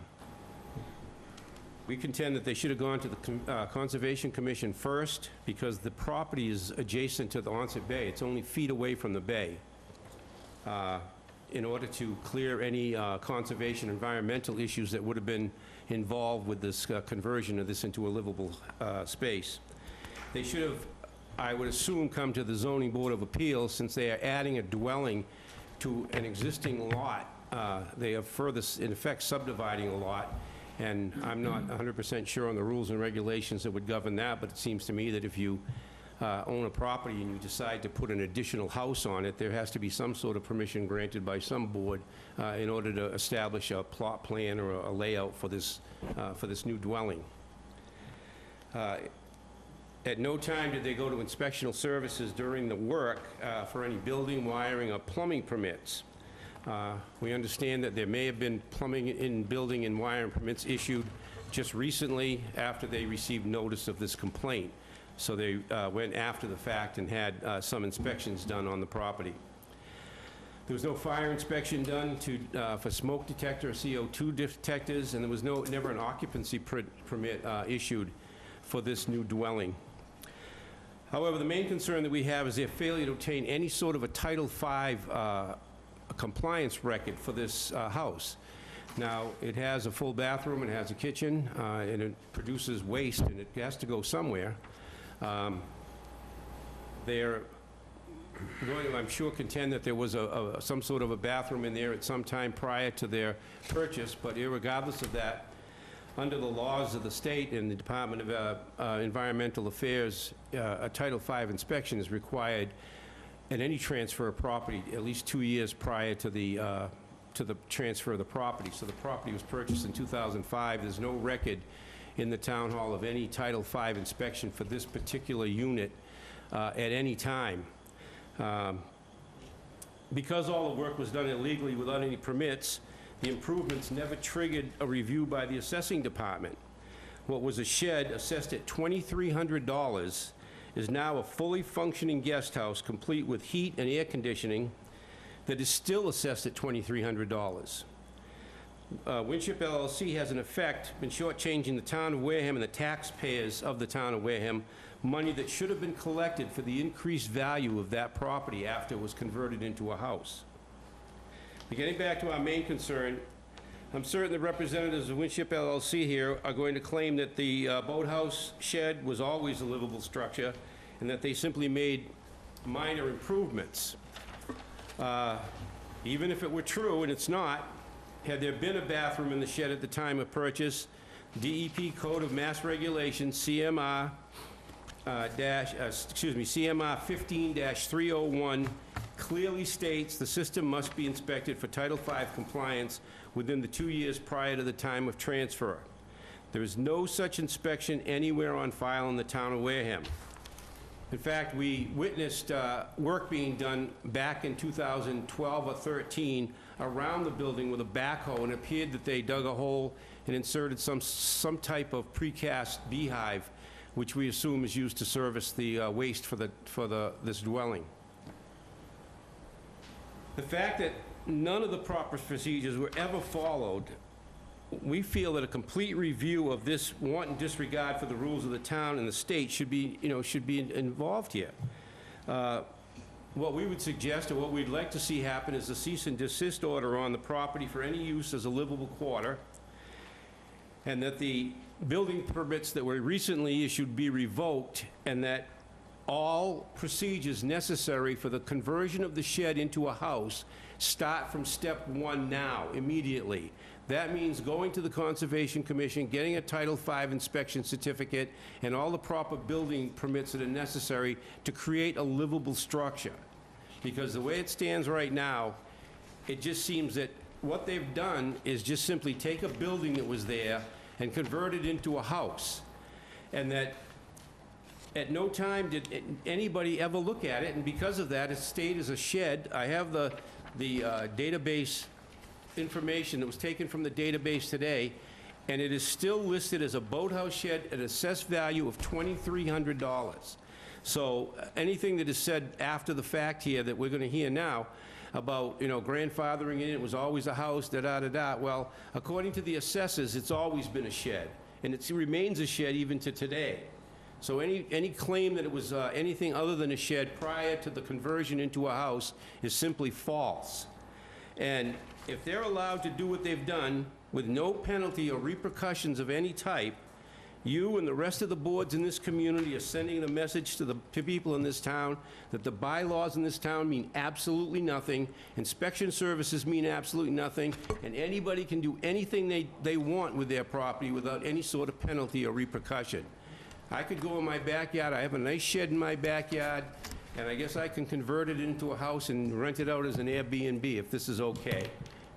We contend that they should have gone to the Conservation Commission first, because the property is adjacent to the Onset Bay. It's only feet away from the bay. In order to clear any conservation environmental issues that would have been involved with this conversion of this into a livable space. They should have, I would assume, come to the Zoning Board of Appeals, since they are adding a dwelling to an existing lot. They are further, in effect, subdividing a lot, and I'm not 100% sure on the rules and regulations that would govern that, but it seems to me that if you own a property and you decide to put an additional house on it, there has to be some sort of permission granted by some board in order to establish a plot plan or a layout for this new dwelling. At no time did they go to inspectional services during the work for any building, wiring, or plumbing permits. We understand that there may have been plumbing in building and wiring permits issued just recently after they received notice of this complaint. So they went after the fact and had some inspections done on the property. There was no fire inspection done for smoke detector or CO2 detectors, and there was never an occupancy permit issued for this new dwelling. However, the main concern that we have is their failure to obtain any sort of a Title V compliance record for this house. Now, it has a full bathroom, it has a kitchen, and it produces waste, and it has to go somewhere. They're going to, I'm sure, contend that there was some sort of a bathroom in there at some time prior to their purchase, but irregardless of that, under the laws of the state and the Department of Environmental Affairs, a Title V inspection is required at any transfer of property at least 2 years prior to the transfer of the property. So the property was purchased in 2005. There's no record in the town hall of any Title V inspection for this particular unit at any time. Because all the work was done illegally without any permits, the improvements never triggered a review by the assessing department. What was a shed assessed at $2,300 is now a fully functioning guest house complete with heat and air conditioning that is still assessed at $2,300. Winship LLC has in effect been shortchanging the town of Wareham and the taxpayers of the town of Wareham money that should have been collected for the increased value of that property after it was converted into a house. Getting back to our main concern, I'm certain the representatives of Winship LLC here are going to claim that the boathouse shed was always a livable structure and that they simply made minor improvements. Even if it were true, and it's not, had there been a bathroom in the shed at the time of purchase, DEP Code of Mass Regulations, CMR 15-301 clearly states the system must be inspected for Title V compliance within the 2 years prior to the time of transfer. There is no such inspection anywhere on file in the town of Wareham. In fact, we witnessed work being done back in 2012 or 13 around the building with a backhoe, and it appeared that they dug a hole and inserted some type of precast beehive, which we assume is used to service the waste for this dwelling. The fact that none of the proper procedures were ever followed, we feel that a complete review of this wanton disregard for the rules of the town and the state should be involved here. What we would suggest, or what we'd like to see happen, is a cease and desist order on the property for any use as a livable quarter, and that the building permits that were recently issued be revoked, and that all procedures necessary for the conversion of the shed into a house start from step one now, immediately. That means going to the Conservation Commission, getting a Title V inspection certificate, and all the proper building permits that are necessary to create a livable structure. Because the way it stands right now, it just seems that what they've done is just simply take a building that was there and convert it into a house. And that at no time did anybody ever look at it, and because of that, it stayed as a shed. I have the database information that was taken from the database today, and it is still listed as a boathouse shed at assessed value of $2,300. So anything that is said after the fact here that we're going to hear now about, grandfathering in, it was always a house, da-da-da-da, well, according to the assessors, it's always been a shed, and it remains a shed even to today. So any claim that it was anything other than a shed prior to the conversion into a house is simply false. And if they're allowed to do what they've done with no penalty or repercussions of any type, you and the rest of the boards in this community are sending the message to people in this town that the bylaws in this town mean absolutely nothing, inspection services mean absolutely nothing, and anybody can do anything they want with their property without any sort of penalty or repercussion. I could go in my backyard, I have a nice shed in my backyard, and I guess I can convert it into a house and rent it out as an Airbnb if this is okay.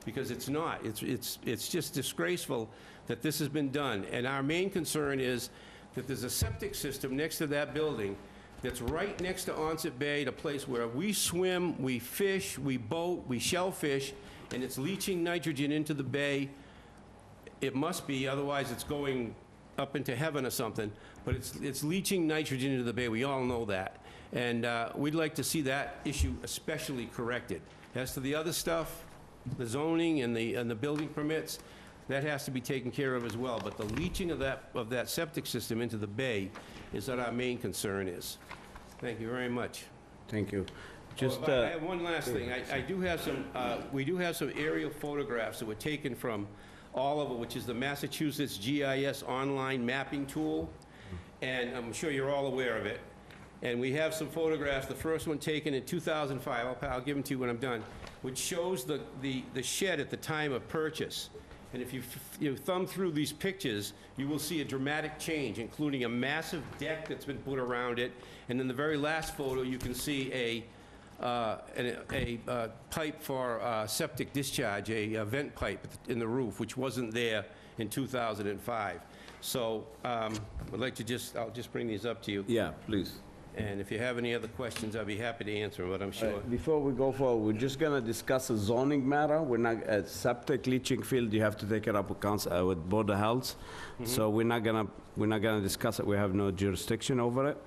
Because it's not. It's just disgraceful that this has been done. And our main concern is that there's a septic system next to that building that's right next to Onset Bay, the place where we swim, we fish, we boat, we shellfish, and it's leaching nitrogen into the bay. It must be, otherwise it's going up into heaven or something, but it's leaching nitrogen into the bay, we all know that. And we'd like to see that issue especially corrected. As to the other stuff, the zoning and the building permits, that has to be taken care of as well, but the leaching of that septic system into the bay is what our main concern is. Thank you very much.
Thank you. Just,
Oh, I have one last thing. I do have some, we do have some aerial photographs that were taken from Oliver, which is the Massachusetts GIS online mapping tool, and I'm sure you're all aware of it. And we have some photographs, the first one taken in 2005, I'll give them to you when I'm done, which shows the shed at the time of purchase. And if you thumb through these pictures, you will see a dramatic change, including a massive deck that's been put around it. And in the very last photo, you can see a pipe for septic discharge, a vent pipe in the roof, which wasn't there in 2005. So I'd like to I'll just bring these up to you.
yeah, please.
And if you have any other questions, I'll be happy to answer them, but I'm sure.
Before we go forward, we're just gonna discuss a zoning matter. We're not, septic leaching field, you have to take it up with council, with Board of Health. So we're not gonna discuss it, we have no jurisdiction over it.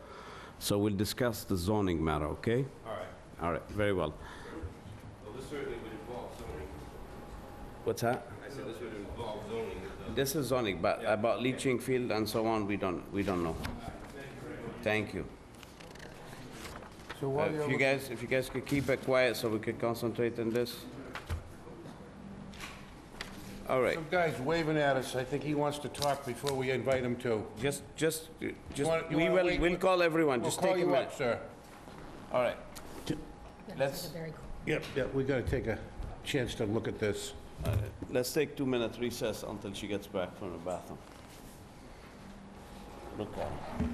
So we'll discuss the zoning matter, okay?
All right.
All right, very well.
Well, this certainly would involve zoning.
What's that?
I said this would involve zoning.
This is zoning, but about leaching field and so on, we don't know. Thank you.
So while
If you guys could keep it quiet so we could concentrate on this. All right,
Some guy's waving at us. I think he wants to talk before we invite him to.
just,
You wanna wait?
we'll call everyone,
We'll
just
call
take a
you
minute.
up, sir.
All right.
That's
Let's-
a very
Yep, we gotta take a chance to look at this.
Let's take 2-minute recess until she gets back from the bathroom. Look at her.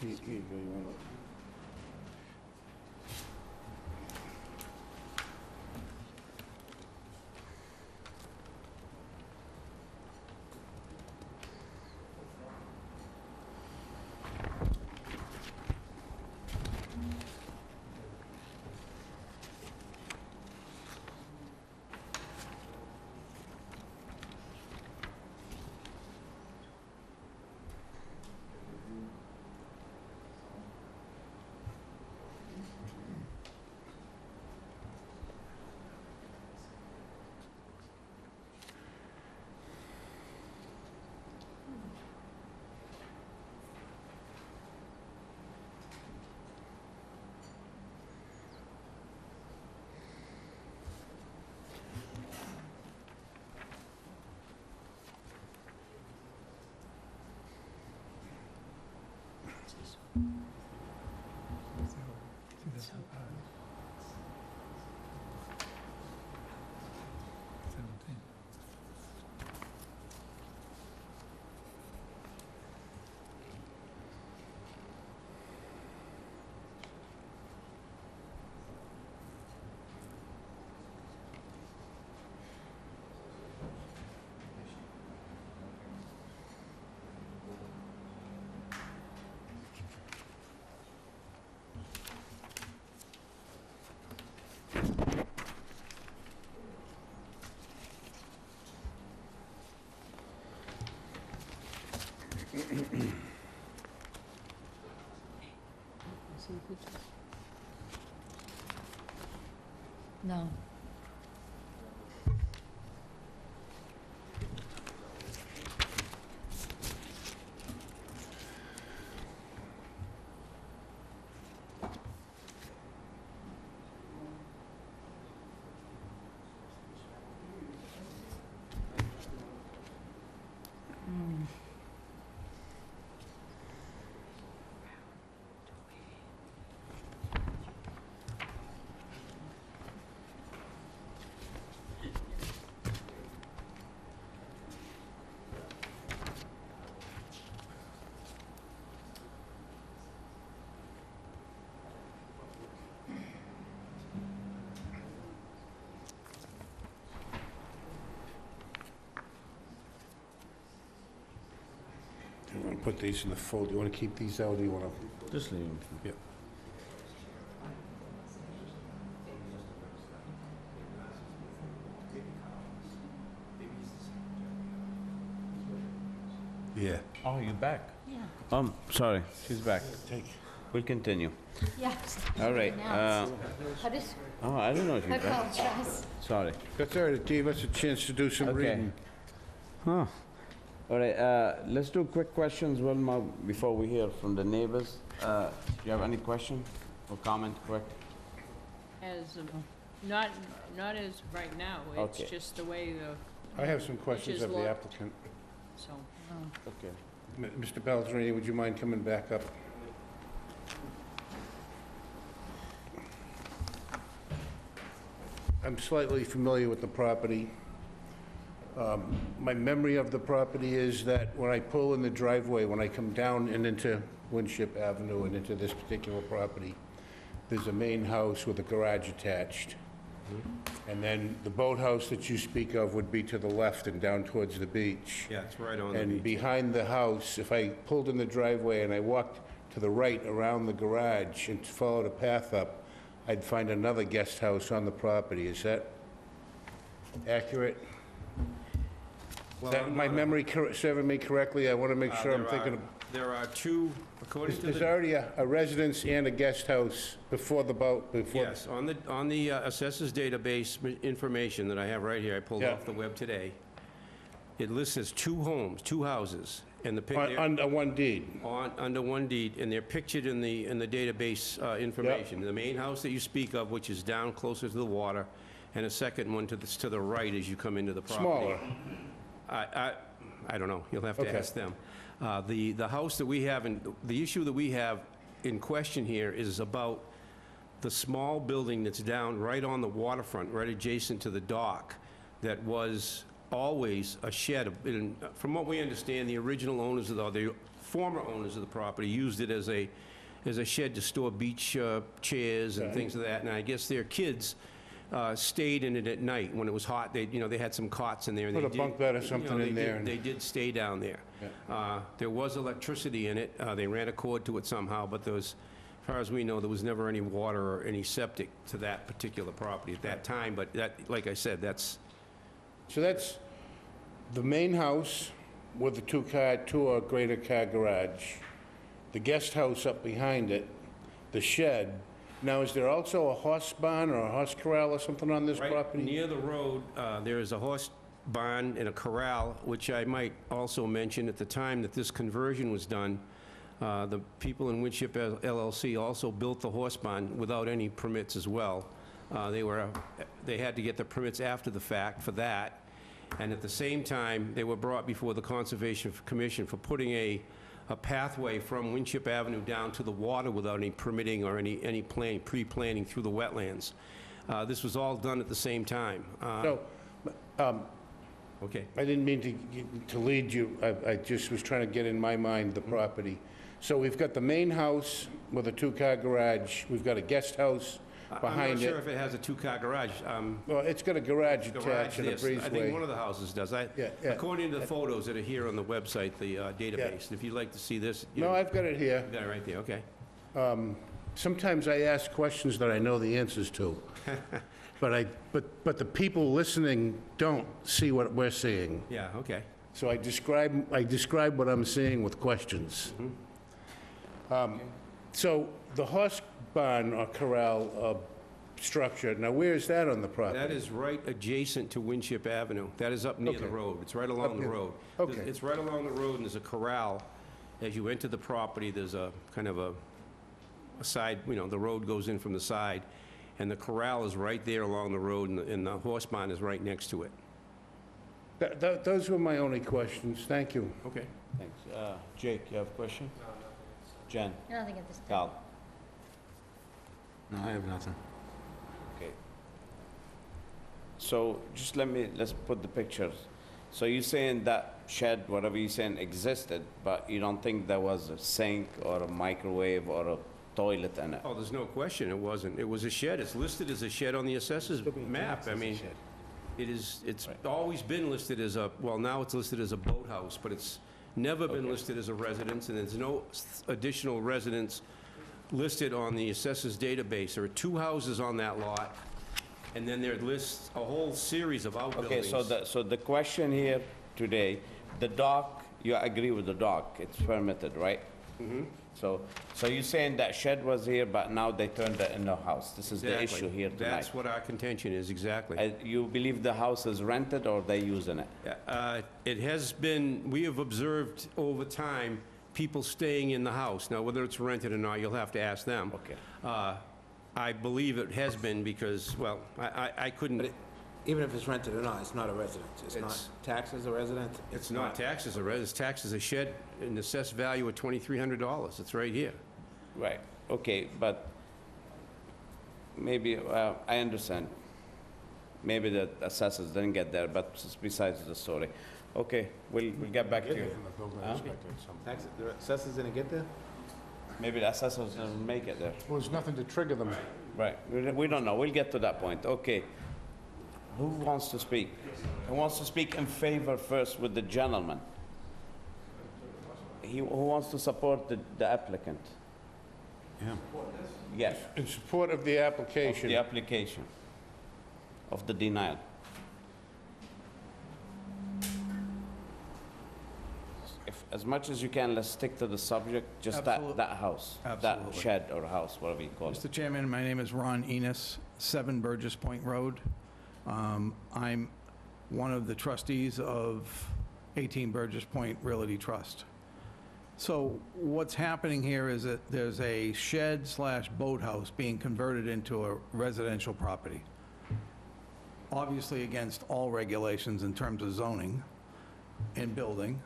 Here you go, you wanna-
No.
Do you want to put these in the folder? Do you want to keep these out, or do you want to?
Just leave them.
Yeah. Yeah.
Oh, you back?
Yeah.
Sorry, she's back.
Take.
We'll continue.
Yeah.
All right,
I just,
oh, I don't know if
I
you're back.
apologize.
Sorry.
That's all right, it gave us a chance to do some
Okay.
reading.
Huh. All right, let's do quick questions, Wilma, before we hear from the neighbors. Do you have any question or comment, quick?
As, not as right now, it's
Okay.
just the way the,
I have some questions
is
of the
locked.
applicant.
so.
Okay.
Mr. Beltran, would you mind coming back up? I'm slightly familiar with the property. My memory of the property is that when I pull in the driveway, when I come down and into Winship Avenue and into this particular property, there's a main house with a garage attached. And then the boathouse that you speak of would be to the left and down towards the beach.
Yeah, it's right on the
And
beach.
behind the house, if I pulled in the driveway and I walked to the right around the garage and followed a path up, I'd find another guest house on the property. Is that accurate? Is
Well,
that
I'm
my
not a-
memory serving me correctly? I want to make sure I'm thinking of...
There are two, according to
There's
the...
already a residence and a guest house before the boat, before...
Yes, on the assessors database information that I have right here, I pulled
Yeah.
off the web today, it lists as two homes, two houses, and the
Under one deed.
under one deed, and they're pictured in the database information. The main house that you speak of, which is down closer to the water, and a second one to the right as you come into the property.
Smaller.
I don't know, you'll have to
Okay.
ask them. The house that we have, the issue that we have in question here is about the small building that's down right on the waterfront, right adjacent to the dock, that was always a shed. And from what we understand, the original owners the former owners of the property used it as a shed to store beach chairs and things of that, and I guess their kids stayed in it at night when it was hot. They had some cots in there. And
Put
they
a
did-
bunk bed or something
they
in
did-
there and-
They did stay down there. There was electricity in it. They ran a cord to it somehow, but there was, as far as we know, there was never any water or any septic to that particular property at that time. But that, like I said, that's,
So that's the main house with the two or greater car garage, the guest house up behind it, the shed. Now, is there also a horse barn or a horse corral or something on this
right
property?
near the road, there is a horse barn and a corral, which I might also mention at the time that this conversion was done, the people in Winship LLC also built the horse barn without any permits as well. They had to get the permits after the fact for that. And at the same time, they were brought before the Conservation Commission for putting a a pathway from Winship Avenue down to the water without any permitting or any pre-planning through the wetlands. This was all done at the same time.
So,
Okay.
I didn't mean to lead you, I just was trying to get in my mind the property. So we've got the main house with a two-car garage, we've got a guest house
I'm
behind
not sure
it.
if it has a two-car garage.
Well, it's got a garage
Garage,
attached and a
yes. I think one
breezeway.
of the houses does.
Yeah, yeah.
According to the photos that are here on the website, the database, if you'd like to see this. you
No, I've got it here.
got it right there, okay.
Sometimes I ask questions that I know the answers to, but the people listening don't see what we're seeing.
Yeah, okay.
So I describe what I'm seeing with questions. So the horse barn or corral structure, now where is that on the property?
That is right adjacent to Winship Avenue. That is up near the
Okay.
road. It's right along the
near-
road.
okay.
It's right along the road, and there's a corral. As you enter the property, there's a kind of a side, the road goes in from the side, and the corral is right there along the road, and the horse barn is right next to it.
Those were my only questions. Thank you.
Okay.
Thanks. Jake, you have a question? Jen?
Nothing at this time.
Carl?
No, I have nothing.
Okay. So just let's put the pictures. So you're saying that shed, whatever you're saying, existed, but you don't think there was a sink or a microwave or a toilet in it?
Oh, there's no question, it wasn't. It was a shed. It's listed as a shed on the assessor's map. I mean, it's always been listed as now it's listed as a boathouse, but it's never been listed as a residence, and there's no additional residence listed on the assessor's database. There are two houses on that lot, and then there lists a whole series of outbuildings.
Okay, so the question here today, the dock, you agree with the dock, it's permitted, right? Mm-hmm. So you're saying that shed was here, but now they turned it into a house? This is the
Exactly.
issue here tonight?
That's what our contention is, exactly.
You believe the house is rented or they using it?
It has been, we have observed over time, people staying in the house. Now, whether it's rented or not, you'll have to ask them.
Okay.
I believe it has been because, well, I couldn't,
Even if it's rented or not, it's not a residence. It's not
It's-
taxed as a resident?
it's not taxed as a residence, taxed as a shed, an assessed value of $2,300. It's right here.
Right, okay, but maybe, I understand. Maybe the assessors didn't get there, but besides the story. Okay, we'll get back to you.
The assessors didn't get there?
Maybe the assessors didn't make it there.
Well, there's nothing to trigger them.
Right, we don't know, we'll get to that point, okay. Who wants to speak? Who wants to speak in favor first with the gentleman? Who wants to support the applicant?
Yeah.
Yes,
In support of the application.
the application of the denial. If, as much as you can, let's stick to the subject, just that house, that
Absolutely.
shed or house, whatever you call it.
Mr. Chairman, my name is Ron Enos, 7 Burgess Point Road. I'm one of the trustees of 18 Burgess Point Realty Trust. So what's happening here is that there's a shed/boathouse being converted into a residential property. Obviously against all regulations in terms of zoning and building.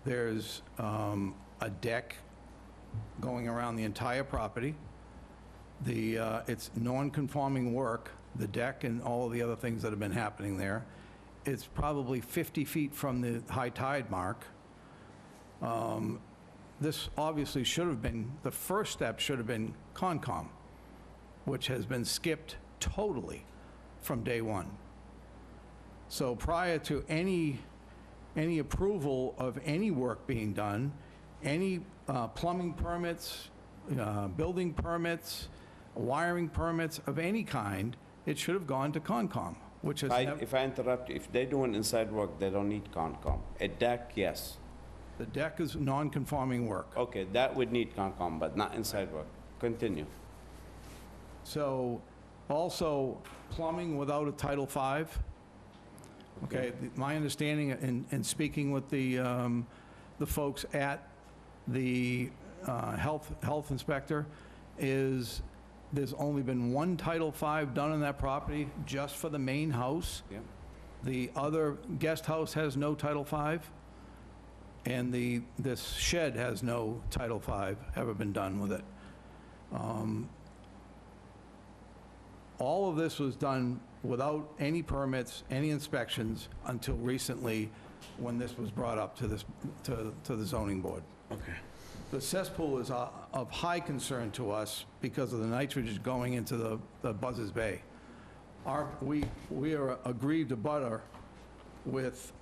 There's a deck going around the entire property. It's non-conforming work, the deck and all of the other things that have been happening there. It's probably 50 feet from the high tide mark. This obviously should have been, the first step should have been Concom, which has been skipped totally from day one. So prior to any approval of any work being done, any plumbing permits, building permits, wiring permits of any kind, it should have gone to Concom, which has never...
If I interrupt you, if they're doing inside work, they don't need Concom. A deck, yes.
The deck is non-conforming work.
Okay, that would need Concom, but not inside work. Continue.
So, also, plumbing without a Title V. Okay, my understanding in speaking with the folks at the health inspector is there's only been one Title V done on that property, just for the main house.
Yeah.
The other guest house has no Title V. And this shed has no Title V ever been done with it. All of this was done without any permits, any inspections, until recently, when this was brought up to the zoning board.
Okay.
The cesspool is of high concern to us because of the nitrogen going into the Buzzards Bay. We are aggrieved abutter with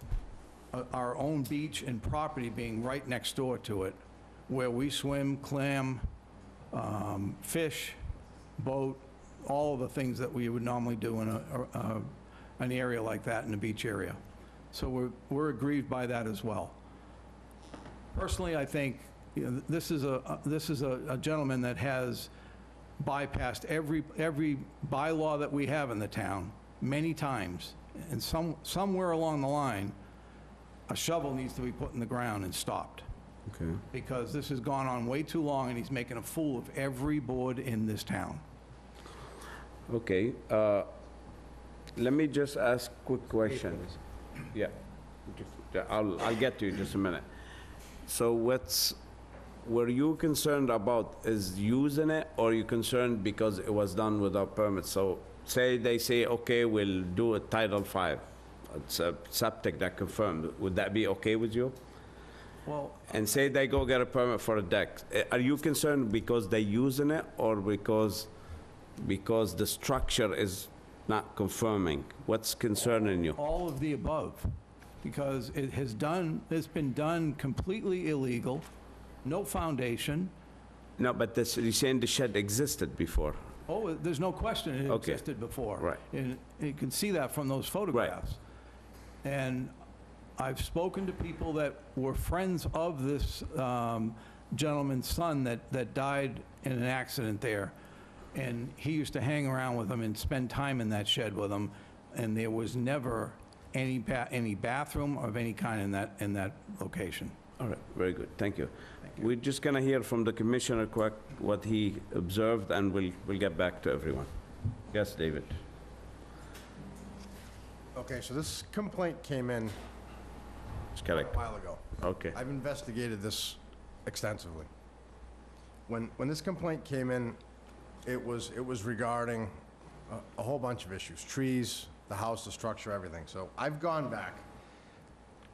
our own beach and property being right next door to it, where we swim, clam, fish, boat, all of the things that we would normally do in an area like that, in a beach area. So we're aggrieved by that as well. Personally, I think, you know, this is a gentleman that has bypassed every bylaw that we have in the town many times, and somewhere along the line, a shovel needs to be put in the ground and stopped.
Okay.
Because this has gone on way too long, and he's making a fool of every board in this town.
Okay, let me just ask quick question. Yeah, I'll get to you in just a minute. So were you concerned about is using it, or are you concerned because it was done without permit? So say they say, okay, we'll do a Title V, it's a septic that confirmed, would that be okay with you?
Well,
And say they go get a permit for a deck, are you concerned because they using it, or because the structure is not confirming? What's concerning you?
all of the above, because it's been done completely illegal, no foundation.
No, but you're saying the shed existed before.
Oh, there's no question it
Okay.
existed before.
Right.
And you can see that from those photographs. And I've spoken to people that were friends of this gentleman's son that died in an accident there. And he used to hang around with them and spend time in that shed with them, and there was never any bathroom of any kind in that location.
All right, very good, thank you. We're just gonna hear from the commissioner quick what he observed, and we'll get back to everyone. Yes, David?
Okay, so this complaint came in
That's
a
correct.
while ago.
Okay.
I've investigated this extensively. When this complaint came in, it was regarding a whole bunch of issues, trees, the house, the structure, everything. So I've gone back,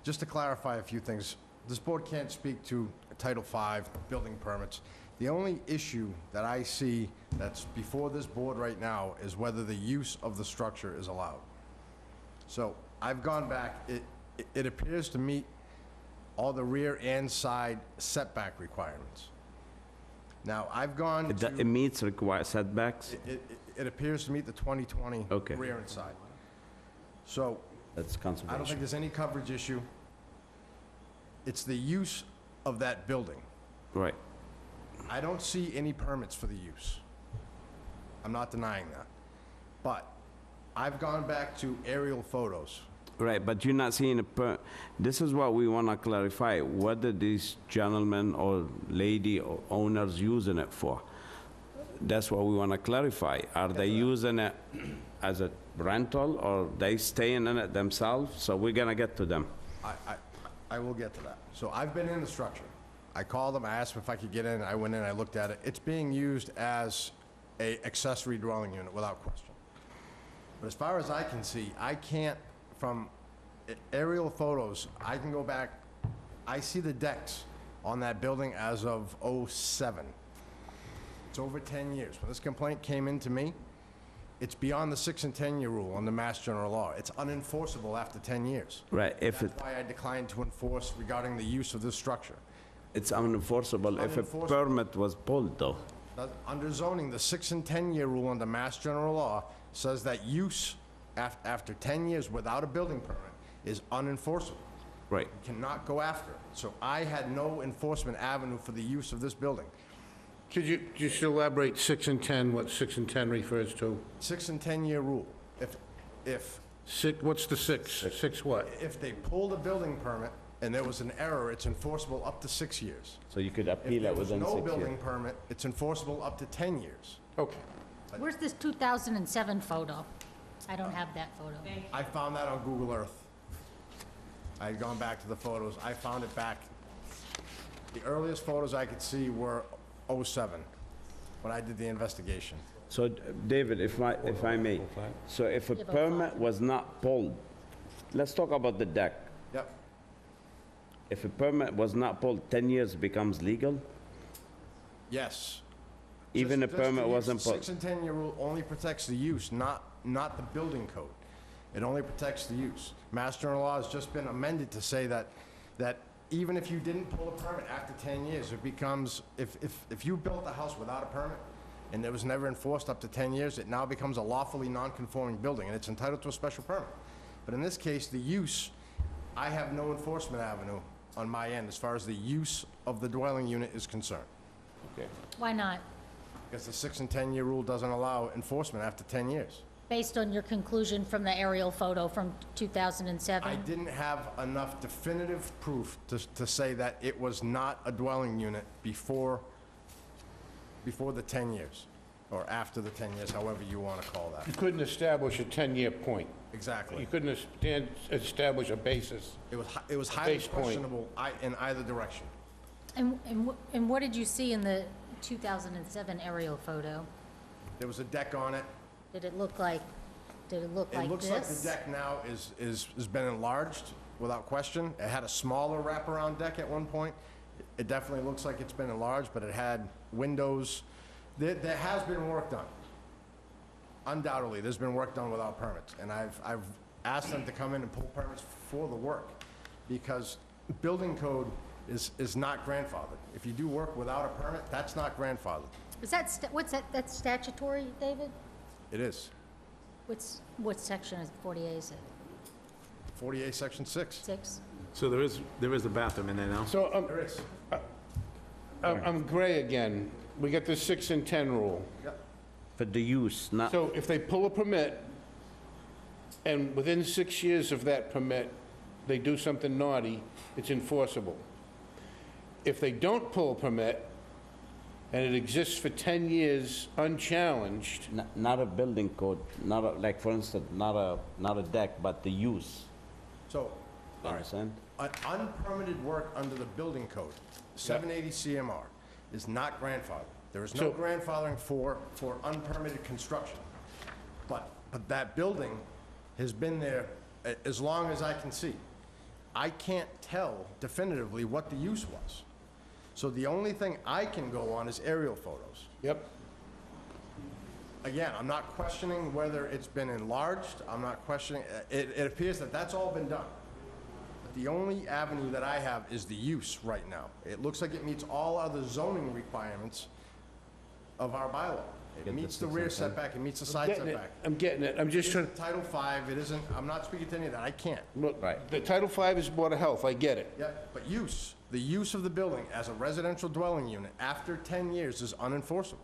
just to clarify a few things. This board can't speak to Title V, building permits. The only issue that I see that's before this board right now is whether the use of the structure is allowed. So I've gone back, it appears to meet all the rear and side setback requirements. Now, I've gone to...
It meets required setbacks?
It appears to meet the 20/20
Okay.
rear and side. So,
That's
I don't think
conservation.
there's any coverage issue. It's the use of that building.
Right,
I don't see any permits for the use. I'm not denying that. But I've gone back to aerial photos.
right, but you're not seeing this is what we wanna clarify, what are these gentlemen or lady or owners using it for? That's what we wanna clarify. Are they using it as a rental, or they staying in it themselves? So we're gonna get to them.
I will get to that. So I've been in the structure. I called them, I asked them if I could get in, I went in, I looked at it. It's being used as a accessory dwelling unit without question. But as far as I can see, I can't, from aerial photos, I can go back, I see the decks on that building as of '07. It's over 10 years. When this complaint came in to me, it's beyond the 6 and 10-year rule on the Mass General Law. It's unenforceable after 10 years.
Right, if
That's why I declined to enforce regarding the use of this structure.
it's unenforceable if a
Unenforceable.
permit was pulled, though.
Under zoning, the 6 and 10-year rule under Mass General Law says that use after 10 years without a building permit is unenforceable.
Right.
You cannot go after it. So I had no enforcement avenue for the use of this building.
Could you just elaborate 6 and 10, what 6 and 10 refers to?
6 and 10-year rule. If
What's the 6? 6 what?
if they pulled a building permit and there was an error, it's enforceable up to 6 years.
So you could
If
appeal
there
it
was
within
no
6
building
years.
permit, it's enforceable up to 10 years.
Okay.
Where's this 2007 photo? I don't have that photo.
I found that on Google Earth. I had gone back to the photos. I found it back The earliest photos I could see were '07, when I did the investigation.
So, David, if I may, so if a
Yeah, but
permit was not pulled, let's talk about the deck.
Yep.
If a permit was not pulled, 10 years becomes legal?
Yes.
Even a
Just the
permit
use.
wasn't pulled?
6 and 10-year rule only protects the use, not the building code. It only protects the use. Mass General Law has just been amended to say that even if you didn't pull a permit after 10 years, it becomes, if you built a house without a permit and it was never enforced up to 10 years, it now becomes a lawfully non-conforming building, and it's entitled to a special permit. But in this case, the use, I have no enforcement avenue on my end as far as the use of the dwelling unit is concerned.
Okay.
Why not?
Because the 6 and 10-year rule doesn't allow enforcement after 10 years.
Based on your conclusion from the aerial photo from 2007?
I didn't have enough definitive proof to say that it was not a dwelling unit before the 10 years, or after the 10 years, however you want to call
You
that.
couldn't establish a 10-year point.
Exactly.
You couldn't establish a basis.
It was highly
base point.
questionable in either direction.
And what did you see in the 2007 aerial photo?
There was a deck on it.
Did it look like this?
It looks like the deck now has been enlarged, without question. It had a smaller wraparound deck at one point. It definitely looks like it's been enlarged, but it had windows. There has been work done. Undoubtedly, there's been work done without permits, and I've asked them to come in and pull permits for the work, because building code is not grandfathered. If you do work without a permit, that's not grandfathered.
Is that, what's that, that's statutory, David?
It is.
What section is 48, is it?
48, Section 6.
6?
So there is a bathroom in there now?
So
There is.
I'm gray again. We got the 6 and 10 rule.
Yep.
For the use, not,
So if they pull a permit, and within 6 years of that permit, they do something naughty, it's enforceable. If they don't pull a permit, and it exists for 10 years unchallenged,
not a building code, not a, like, for instance, not a deck, but the use.
So,
You understand?
unpermitted work under the building code, 780 CMR, is not grandfathered. There is no
So-
grandfathering for unpermitted construction. But that building has been there as long as I can see. I can't tell definitively what the use was. So the only thing I can go on is aerial photos.
yep.
Again, I'm not questioning whether it's been enlarged, I'm not questioning, it appears that that's all been done. But the only avenue that I have is the use right now. It looks like it meets all other zoning requirements of our bylaw. It
Get the
meets the
6
rear
and 10.
setback, it meets the side
Getting it.
setback.
I'm getting it. I'm just
It
trying,
isn't Title V, it isn't, I'm not speaking to any of that, I can't.
look,
Right.
the Title V is Board of Health, I get it.
Yep, but the use of the building as a residential dwelling unit after 10 years is unenforceable.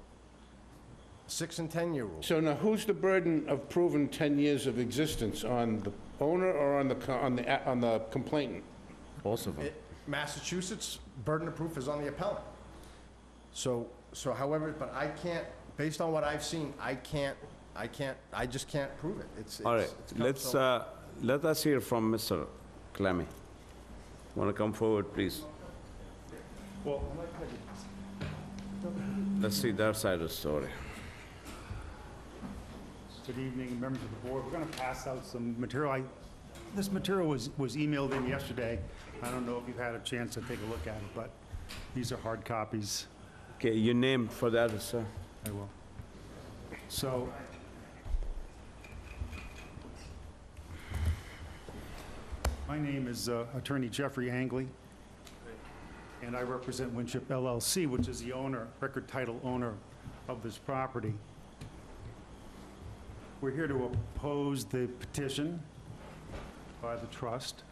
6 and 10-year rule.
So now, who's the burden of proving 10 years of existence, on the owner or on the complainant?
Both of them.
Massachusetts, burden of proof is on the appellant. So however, but I can't, based on what I've seen, I just can't prove it.
All right, let us hear from Mr. Clemmy. Want to come forward, please? Let's see their side of the story.
Good evening, members of the board. We're going to pass out some material. This material was emailed in yesterday. I don't know if you've had a chance to take a look at it, but these are hard copies.
Okay, your name for that, sir?
I will. So, my name is Attorney Jeffrey Angley, and I represent Winship LLC, which is the owner, record title owner of this property. We're here to oppose the petition by the trust.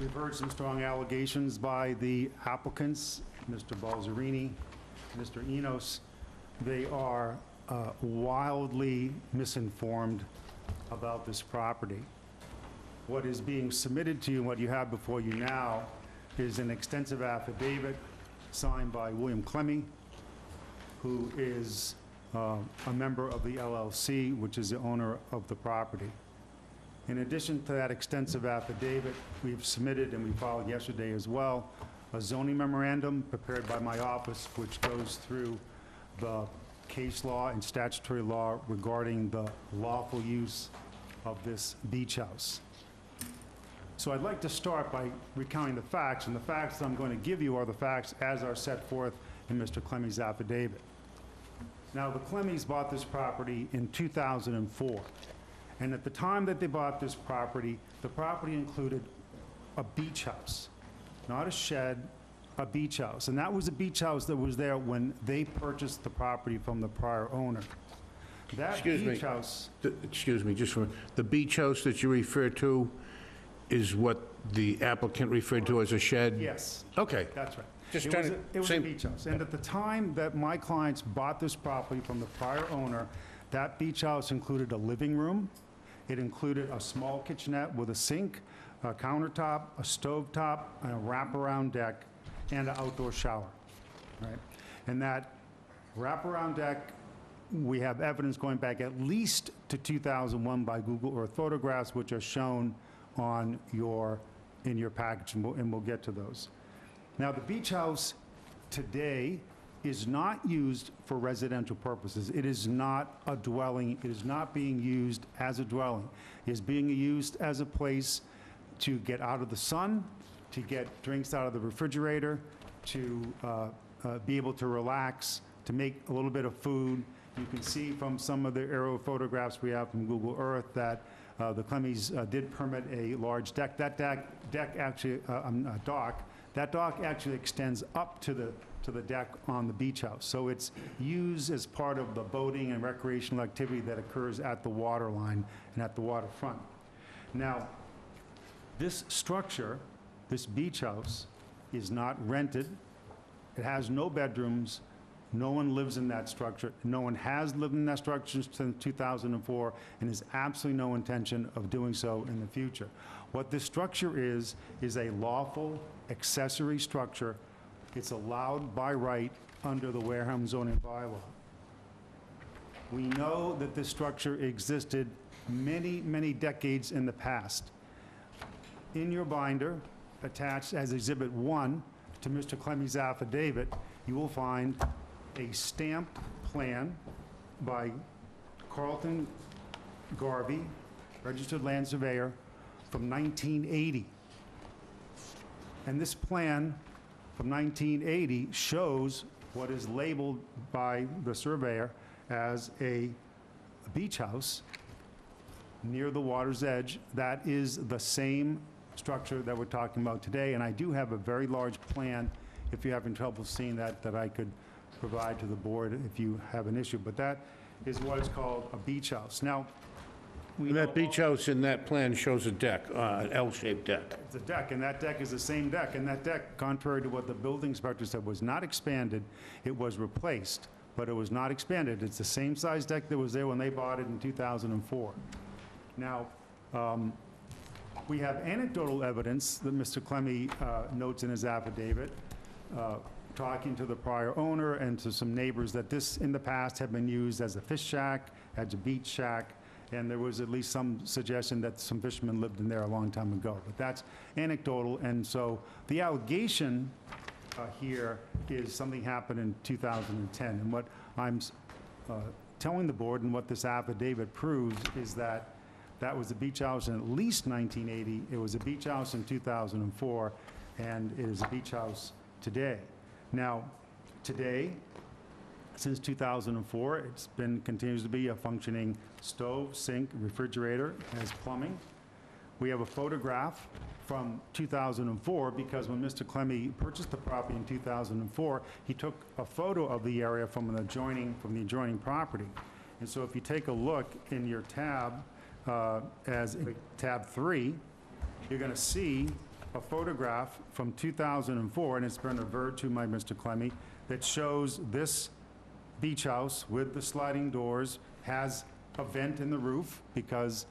We've heard some strong allegations by the applicants, Mr. Balzerini, Mr. Enos. They are wildly misinformed about this property. What is being submitted to you, and what you have before you now, is an extensive affidavit signed by William Clemmy, who is a member of the LLC, which is the owner of the property. In addition to that extensive affidavit, we've submitted, and we filed yesterday as well, a zoning memorandum prepared by my office, which goes through the case law and statutory law regarding the lawful use of this beach house. So I'd like to start by recounting the facts, and the facts that I'm going to give you are the facts as are set forth in Mr. Clemmy's affidavit. Now, the Clemmys bought this property in 2004, and at the time that they bought this property, the property included a beach house, not a shed, a beach house. And that was a beach house that was there when they purchased the property from the prior owner. That
Excuse me.
beach house,
Excuse me, just for, the beach house that you refer to is what the applicant referred to as a shed?
yes,
Okay.
that's right.
Just
It
trying
was
to-
It was a
same-
beach house. And at the time that my clients bought this property from the prior owner, that beach house included a living room. It included a small kitchenette with a sink, a countertop, a stovetop, and a wraparound deck, and an outdoor shower, right? And that wraparound deck, we have evidence going back at least to 2001 by Google Earth photographs, which are shown on in your package, and we'll get to those. Now, the beach house today is not used for residential purposes. It is not a dwelling. It is not being used as a dwelling. It is being used as a place to get out of the sun, to get drinks out of the refrigerator, to be able to relax, to make a little bit of food. You can see from some of the aerial photographs we have from Google Earth that the Clemmys did permit a large deck. That dock actually extends up to the deck on the beach house. So it's used as part of the boating and recreational activity that occurs at the water line and at the waterfront. Now, this structure, this beach house, is not rented. It has no bedrooms. No one lives in that structure. No one has lived in that structure since 2004, and has absolutely no intention of doing so in the future. What this structure is a lawful accessory structure. It's allowed by right under the Wareham zoning bylaw. We know that this structure existed many, many decades in the past. In your binder, attached as Exhibit 1 to Mr. Clemmy's affidavit, you will find a stamped plan by Carlton Garvey, registered land surveyor, from 1980. And this plan from 1980 shows what is labeled by the surveyor as a beach house near the water's edge. That is the same structure that we're talking about today, and I do have a very large plan, if you're having trouble seeing that I could provide to the board if you have an issue. But that is what is called a beach house. Now, we know
That beach house in that plan shows a deck, an L-shaped deck.
it's a deck, and that deck is the same deck, and that deck, contrary to what the building inspector said, was not expanded. It was replaced, but it was not expanded. It's the same size deck that was there when they bought it in 2004. Now, we have anecdotal evidence that Mr. Clemmy notes in his affidavit, talking to the prior owner and to some neighbors, that this in the past had been used as a fish shack, as a beach shack, and there was at least some suggestion that some fishermen lived in there a long time ago. But that's anecdotal, and so the allegation here is something happened in 2010. And what I'm telling the board and what this affidavit proves is that that was a beach house in at least 1980, it was a beach house in 2004, and it is a beach house today. Now, today, since 2004, it's been, continues to be a functioning stove, sink, refrigerator, has plumbing. We have a photograph from 2004, because when Mr. Clemmy purchased the property in 2004, he took a photo of the area from the adjoining property. And so if you take a look in your tab, as tab 3, you're going to see a photograph from 2004, and it's been referred to by Mr. Clemmy, that shows this beach house with the sliding doors, has a vent in the roof because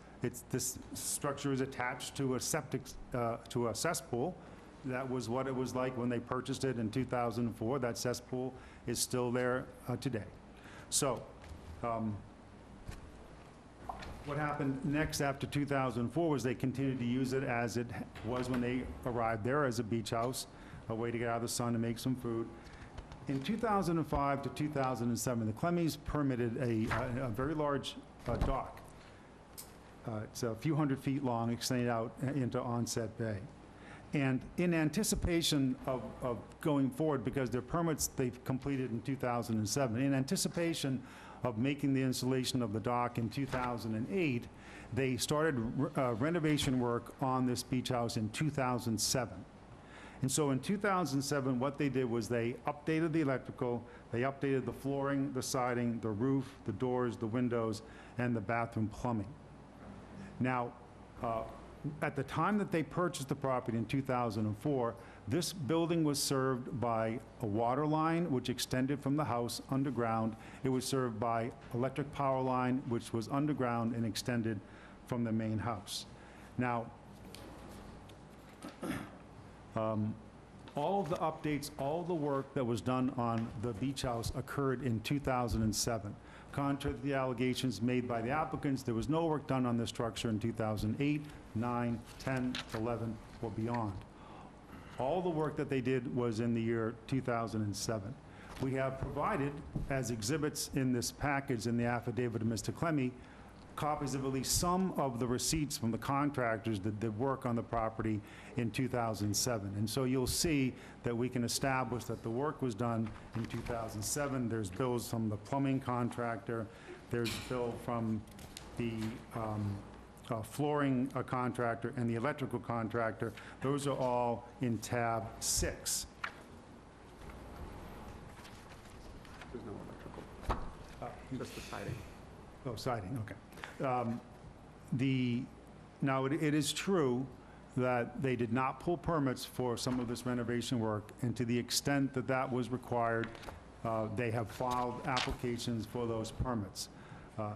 this structure is attached to a septic, to a cesspool. That was what it was like when they purchased it in 2004. That cesspool is still there today. So, what happened next after 2004 was they continued to use it as it was when they arrived there, as a beach house. a way to get out of the sun and make some food. In 2005 to 2007, the Clemmies permitted a very large dock. It's a few hundred feet long, extended out into Onset Bay. And in anticipation of going forward, because their permits they've completed in 2007, in anticipation of making the installation of the dock in 2008, they started renovation work on this beach house in 2007. And so in 2007, what they did was they updated the electrical, they updated the flooring, the siding, the roof, the doors, the windows, and the bathroom plumbing. Now, at the time that they purchased the property in 2004, this building was served by a water line which extended from the house underground. It was served by electric power line which was underground and extended from the main house. Now, all of the updates, all the work that was done on the beach house occurred in 2007. Contrary to the allegations made by the applicants, there was no work done on this structure in 2008, 9, 10, 11, or beyond. All the work that they did was in the year 2007. We have provided, as exhibits in this package in the affidavit of Mr. Clemmy, copies of at least some of the receipts from the contractors that did work on the property in 2007. And so you'll see that we can establish that the work was done in 2007. There's bills from the plumbing contractor. There's a bill from the flooring contractor and the electrical contractor. Those are all in tab 6.
There's no electrical, just the siding.
Oh, siding, okay. Now, it is true that they did not pull permits for some of this renovation work, and to the extent that that was required, they have filed applications for those permits.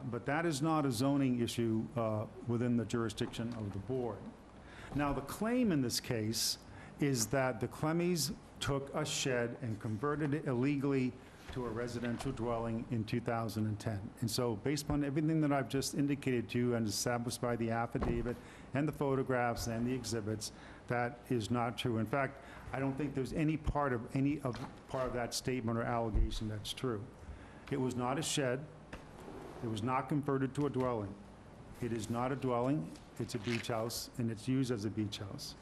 But that is not a zoning issue within the jurisdiction of the board. Now, the claim in this case is that the Clemmies took a shed and converted it illegally to a residential dwelling in 2010. And so, based upon everything that I've just indicated to you and established by the affidavit and the photographs and the exhibits, that is not true. In fact, I don't think there's any part of that statement or allegation that's true. It was not a shed. It was not converted to a dwelling. It is not a dwelling. It's a beach house, and it's used as a beach house.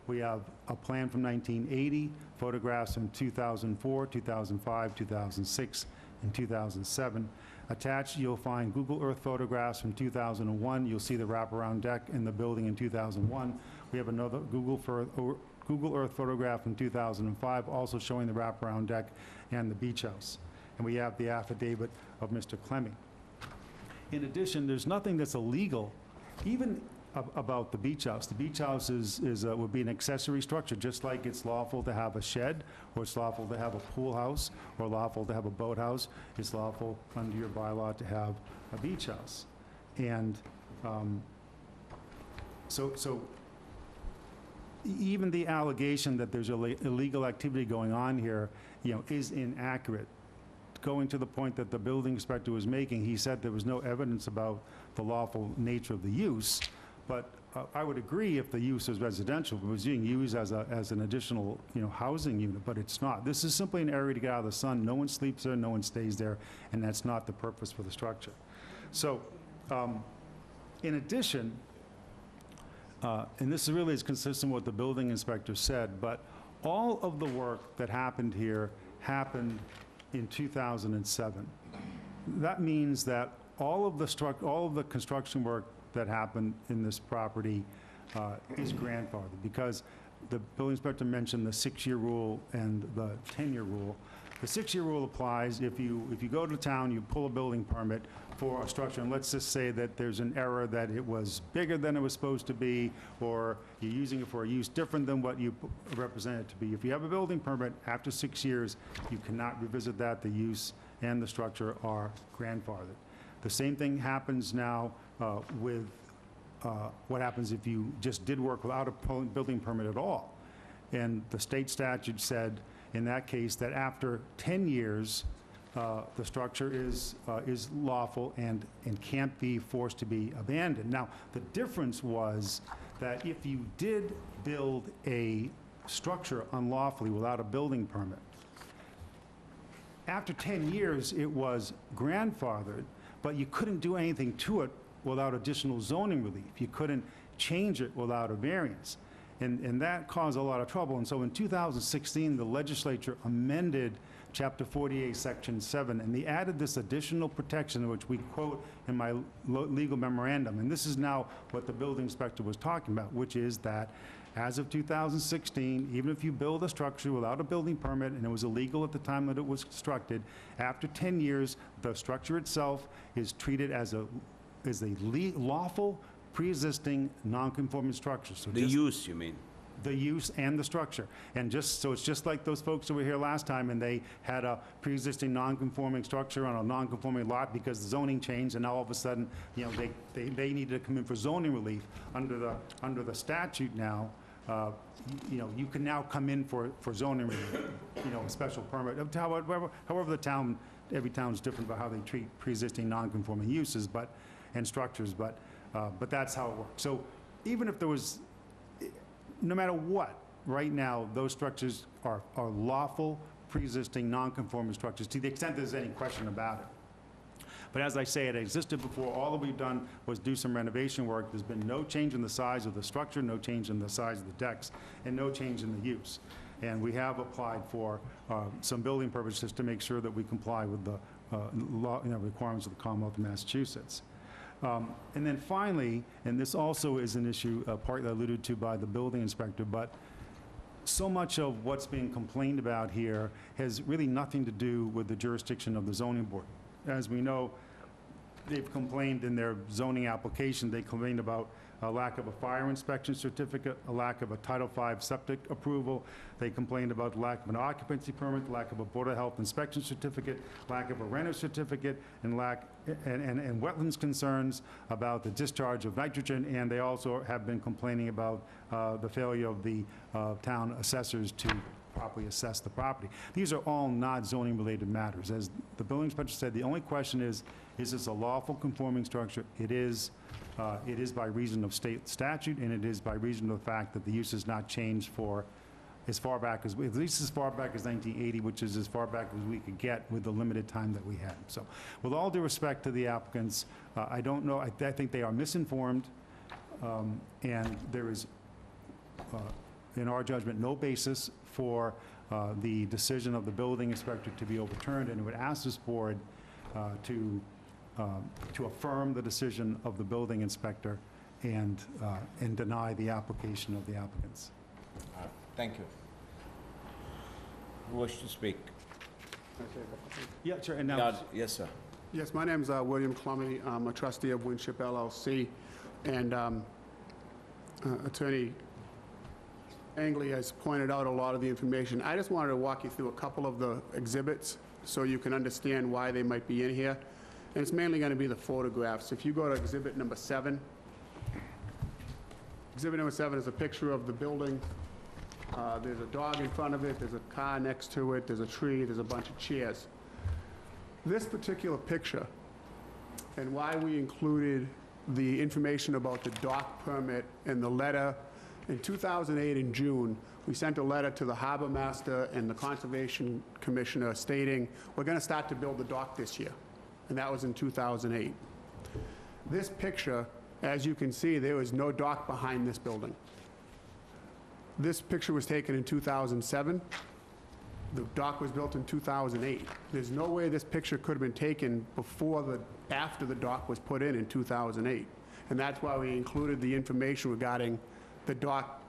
We have a plan from 1980, photographs from 2004, 2005, 2006, and 2007. Attached, you'll find Google Earth photographs from 2001. You'll see the wraparound deck in the building in 2001. We have another Google Earth photograph from 2005, also showing the wraparound deck and the beach house. And we have the affidavit of Mr. Clemmy. In addition, there's nothing that's illegal, even about the beach house. The beach house would be an accessory structure, just like it's lawful to have a shed, or it's lawful to have a pool house, or lawful to have a boathouse. It's lawful under your bylaw to have a beach house. And so even the allegation that there's illegal activity going on here, is inaccurate. Going to the point that the building inspector was making, he said there was no evidence about the lawful nature of the use. But I would agree if the use is residential, if it was being used as an additional, housing unit, but it's not. This is simply an area to get out of the sun. No one sleeps there, no one stays there, and that's not the purpose for the structure. So, in addition, and this really is consistent with what the building inspector said, but all of the work that happened here happened in 2007. That means that all of the construction work that happened in this property is grandfathered, because the building inspector mentioned the 6-year rule and the 10-year rule. The 6-year rule applies if you go to town, you pull a building permit for a structure, and let's just say that there's an error that it was bigger than it was supposed to be, or you're using it for a use different than what you represent it to be. If you have a building permit, after 6 years, you cannot revisit that. The use and the structure are grandfathered. The same thing happens now with what happens if you just did work without a building permit at all. And the state statute said, in that case, that after 10 years, the structure is lawful and can't be forced to be abandoned. Now, the difference was that if you did build a structure unlawfully without a building permit. After 10 years, it was grandfathered, but you couldn't do anything to it without additional zoning relief. You couldn't change it without a variance. And that caused a lot of trouble. And so in 2016, the legislature amended Chapter 48, Section 7, and they added this additional protection, which we quote in my legal memorandum. And this is now what the building inspector was talking about, which is that as of 2016, even if you build a structure without a building permit, and it was illegal at the time that it was constructed, after 10 years, the structure itself is treated as a lawful, pre-existing, non-conforming structure. So
The
just
use, you mean?
the use and the structure. And so it's just like those folks that were here last time, and they had a pre-existing non-conforming structure on a non-conforming lot because the zoning changed, and now all of a sudden, they needed to come in for zoning relief. Under the statute now, you can now come in for zoning relief, a special permit. However, every town is different about how they treat pre-existing non-conforming uses, and structures, but that's how it works. So even if there was, no matter what, right now, those structures are lawful, pre-existing, non-conforming structures, to the extent there's any question about it. But as I say, it existed before. All that we've done was do some renovation work. There's been no change in the size of the structure, no change in the size of the decks, and no change in the use. And we have applied for some building permits just to make sure that we comply with the requirements of the Commonwealth of Massachusetts. And then finally, and this also is an issue partly alluded to by the building inspector, but so much of what's being complained about here has really nothing to do with the jurisdiction of the zoning board. As we know, they've complained in their zoning application, they complained about a lack of a fire inspection certificate, a lack of a Title V septic approval. They complained about the lack of an occupancy permit, lack of a Board of Health inspection certificate, lack of a renter certificate, and wetlands concerns about the discharge of nitrogen, and they also have been complaining about the failure of the town assessors to properly assess the property. These are all not zoning-related matters. As the building inspector said, the only question is this a lawful conforming structure? It is by reason of state statute, and it is by reason of the fact that the use has not changed for as far back as, at least as far back as 1980, which is as far back as we could get with the limited time that we had. So with all due respect to the applicants, I don't know, I think they are misinformed, and there is, in our judgment, no basis for the decision of the building inspector to be overturned, and it would ask this board to affirm the decision of the building inspector and deny the application of the applicants.
Thank you. Who wishes to speak?
Yeah, sure, and now...
Yes, sir.
Yes, my name is William Clemmy. I'm a trustee of Winship LLC, and Attorney Angley has pointed out a lot of the information. I just wanted to walk you through a couple of the exhibits so you can understand why they might be in here. And it's mainly going to be the photographs. If you go to exhibit number 7, exhibit number 7 is a picture of the building. There's a dog in front of it, there's a car next to it, there's a tree, there's a bunch of chairs. This particular picture, and why we included the information about the dock permit and the letter, in 2008 in June, we sent a letter to the harbor master and the conservation commissioner stating, we're going to start to build the dock this year. And that was in 2008. This picture, as you can see, there was no dock behind this building. This picture was taken in 2007. The dock was built in 2008. There's no way this picture could have been taken after the dock was put in 2008. And that's why we included the information regarding the dock,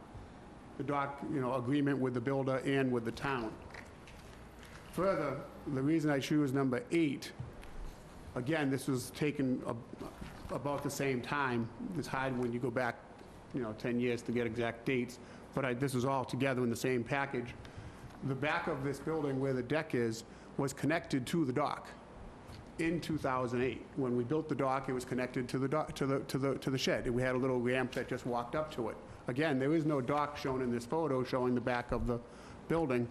agreement with the builder and with the town. Further, the reason I choose number 8, again, this was taken about the same time. It's hard when you go back, 10 years to get exact dates, but this was all together in the same package. The back of this building where the deck is was connected to the dock in 2008. When we built the dock, it was connected to the dock, to the shed. We had a little ramp that just walked up to it. Again, there is no dock shown in this photo showing the back of the building.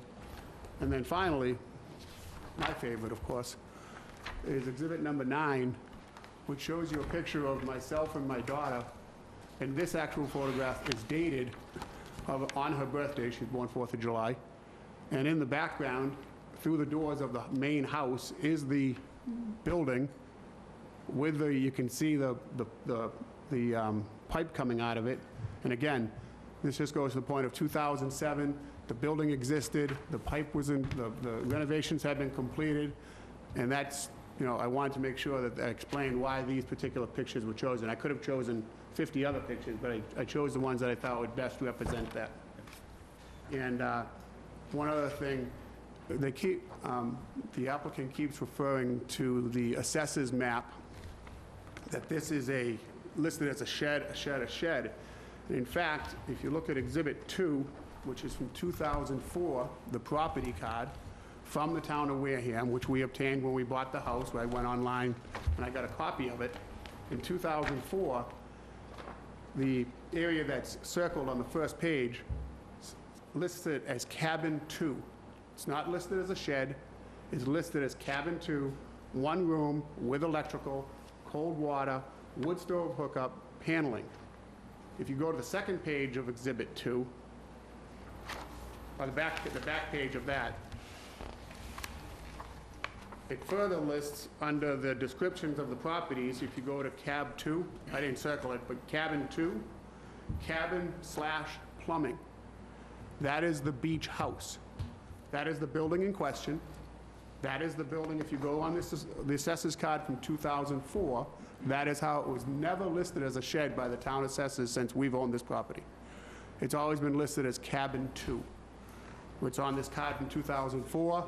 And then finally, my favorite, of course, is exhibit number 9, which shows you a picture of myself and my daughter. And this actual photograph is dated on her birthday. She was born 4th of July. And in the background, through the doors of the main house, is the building with the, you can see the pipe coming out of it. And again, this just goes to the point of 2007, the building existed, the pipe was in, the renovations had been completed, and that's, you know, I wanted to make sure that I explained why these particular pictures were chosen. I could have chosen 50 other pictures, but I chose the ones that I thought would best represent that. And one other thing, they keep, the applicant keeps referring to the assessor's map, that this is listed as a shed, a shed, a shed. And in fact, if you look at Exhibit 2, which is from 2004, the property card from the town of Wareham, which we obtained when we bought the house, where I went online and I got a copy of it. In 2004, the area that's circled on the first page listed as Cabin 2. It's not listed as a shed, it's listed as Cabin 2, one room with electrical, cold water, wood stove hookup, paneling. If you go to the second page of Exhibit 2, or the back page of that, it further lists under the descriptions of the properties, if you go to Cab 2, I didn't circle it, but Cabin 2, cabin/plumbing. That is the beach house. That is the building in question. That is the building, if you go on the assessor's card from 2004, that is how it was never listed as a shed by the town assessors since we've owned this property. It's always been listed as Cabin 2. It's on this card from 2004.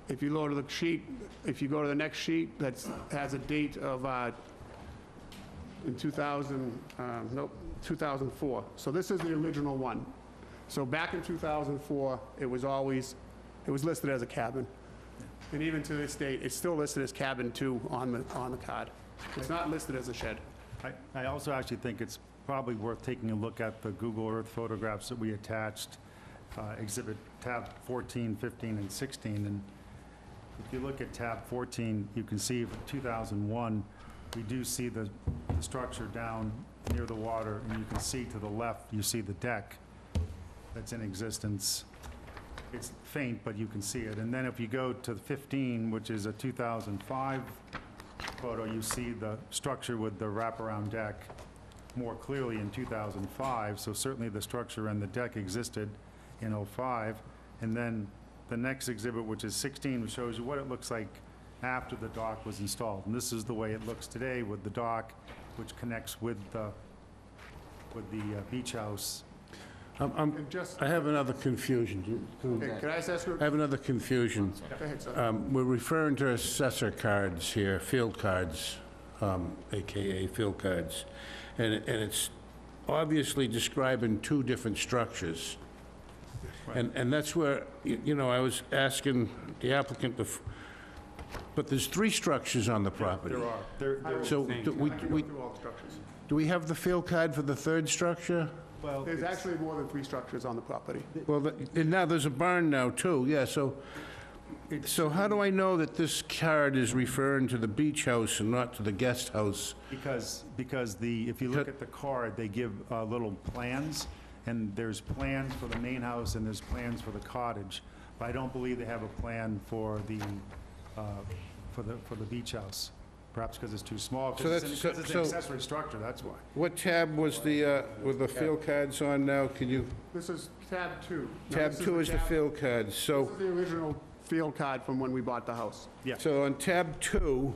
If you go to the sheet, if you go to the next sheet, that has a date of, in 2004. So this is the original one. So back in 2004, it was listed as a cabin. And even to this date, it's still listed as Cabin 2 on the card. It's not listed as a shed.
I also actually think it's probably worth taking a look at the Google Earth photographs that we attached, Exhibit tab 14, 15, and 16. And if you look at tab 14, you can see from 2001, we do see the structure down near the water, and you can see to the left, you see the deck that's in existence. It's faint, but you can see it. And then if you go to 15, which is a 2005 photo, you see the structure with the wraparound deck more clearly in 2005. So certainly the structure and the deck existed in '05. And then the next exhibit, which is 16, shows you what it looks like after the dock was installed. And this is the way it looks today with the dock, which connects with the beach house.
I have another confusion.
Okay, can I ask you?
I have another confusion.
Go ahead, sir.
We're referring to assessor cards here, field cards, AKA field cards. And it's obviously describing two different structures. And that's where, you know, I was asking the applicant, but there's three structures on the property.
There are.
So do we,
I can go through all the structures.
do we have the field card for the third structure?
Well,
There's actually more than 3 structures on the property.
Well, and now there's a barn now, too, yeah, so how do I know that this card is referring to the beach house and not to the guest house?
because if you look at the card, they give little plans, and there's plans for the main house and there's plans for the cottage. But I don't believe they have a plan for the beach house. Perhaps because it's too small,
So
because
that's-
it's
so-
an accessory structure, that's why.
What tab was with the field cards on now? Can you,
This is tab 2. Now,
tab
this
2 is the
tab-
field cards,
This
so,
is the original field card from when we bought the house.
so on tab 2,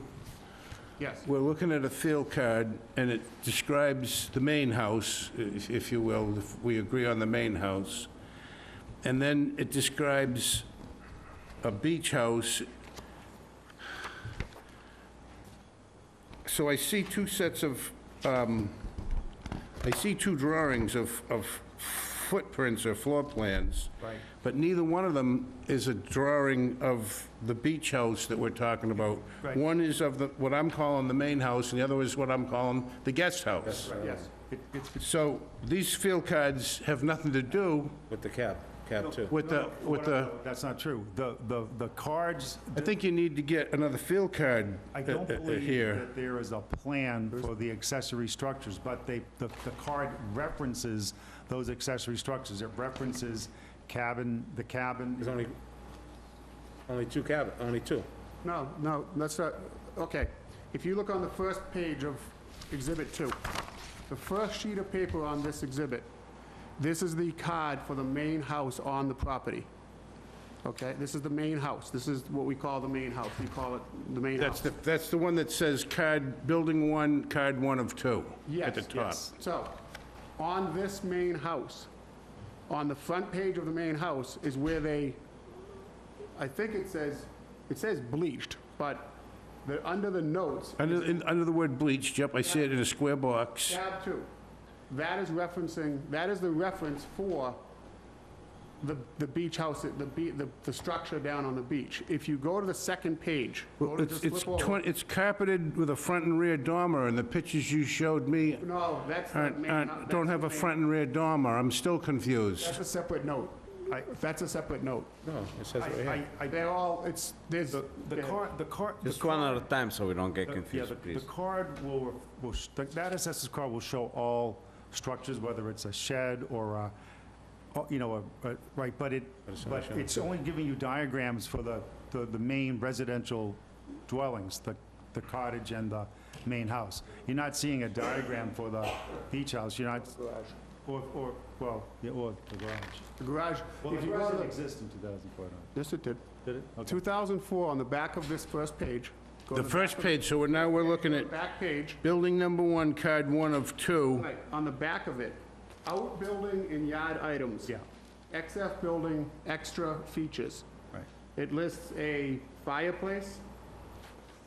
Yes.
we're looking at a field card, and it describes the main house, if you will, if we agree on the main house. And then it describes a beach house. So I see two sets of, I see two drawings of footprints or floor plans.
Right.
But neither one of them is a drawing of the beach house that we're talking about.
Right.
One is of what I'm calling the main house, and the other is what I'm calling the guest house.
Yes.
So these field cards have nothing to do
With the cab cab too.
with the,
That's not true. The cards,
I think you need to get another field card
I don't believe
here.
that there is a plan for the accessory structures, but the card references those accessory structures. It references cabin, the cabin.
There's only two cabin, only two.
No, that's not, okay. If you look on the first page of Exhibit 2, the first sheet of paper on this exhibit, this is the card for the main house on the property. Okay, this is the main house. This is what we call the main house. We call it the main house.
That's the one that says card, building one, card one of two at the
Yes,
top.
yes. So, on this main house, on the front page of the main house is where they, I think it says bleached, but under the notes,
Under the word bleached, yep, I see it in a square box.
tab 2, that is the reference for the beach house, the structure down on the beach. If you go to the second page, go to just flip over.
It's carpeted with a front and rear dormer, and the pictures you showed me
No, that's the main.
don't have a front and rear dormer. I'm still confused.
That's a separate note. That's a separate note.
No, it says it right here.
They're all, there's.
The card.
Just one at a time so we don't get
Yeah,
confused,
the
please.
card that assessor's card will show all structures, whether it's a shed or right, but it's only giving you diagrams for the main residential dwellings, the cottage and the main house. You're not seeing a diagram for the beach house, you're not, or the garage.
The garage,
Well,
if
the
you
garage
go to
didn't exist in 2004, no.
yes, it did.
Did it? Okay.
2004, on the back of this first page. go to
The first page, so now we're looking at
Back page,
building number one, card one of two.
right, on the back of it, outbuilding and yard items.
Yeah.
XF building, extra features.
Right.
It lists a fireplace,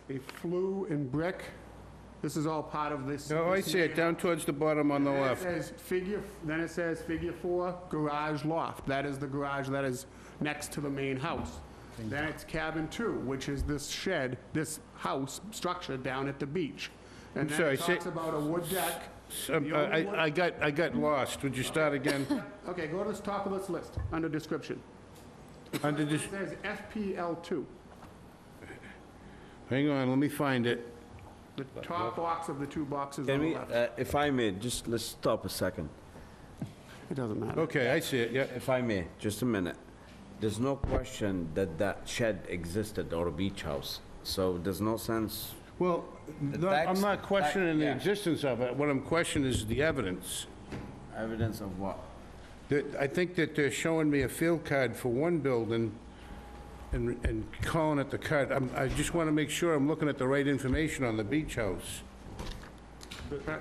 a flue and brick. This is all part of this.
Oh, I
this
see it,
main
down towards the bottom on the
Then it
left.
says then it says figure 4, garage loft. That is the garage that is next to the main house. Then it's cabin 2, which is this shed, this house structure down at the beach. And
I'm
then
sorry,
it talks about a wood deck. The only wood-
I got lost. Would you start again?
Okay, go to the top of this list, under description.
Under
It
this,
says FPL2,
hang on, let me find it.
the top box of the two boxes
Can
on the
we,
left.
if I may, just let's stop a second.
It doesn't matter.
Okay, I see it, yeah.
If I may, just a minute. There's no question that that shed existed or a beach house, so there's no sense.
Well, I'm
That's-
not questioning the
yeah.
existence of it. What I'm questioning is the evidence.
Evidence of what?
I think that they're showing me a field card for one building and calling it the card. I just want to make sure I'm looking at the right information on the beach house.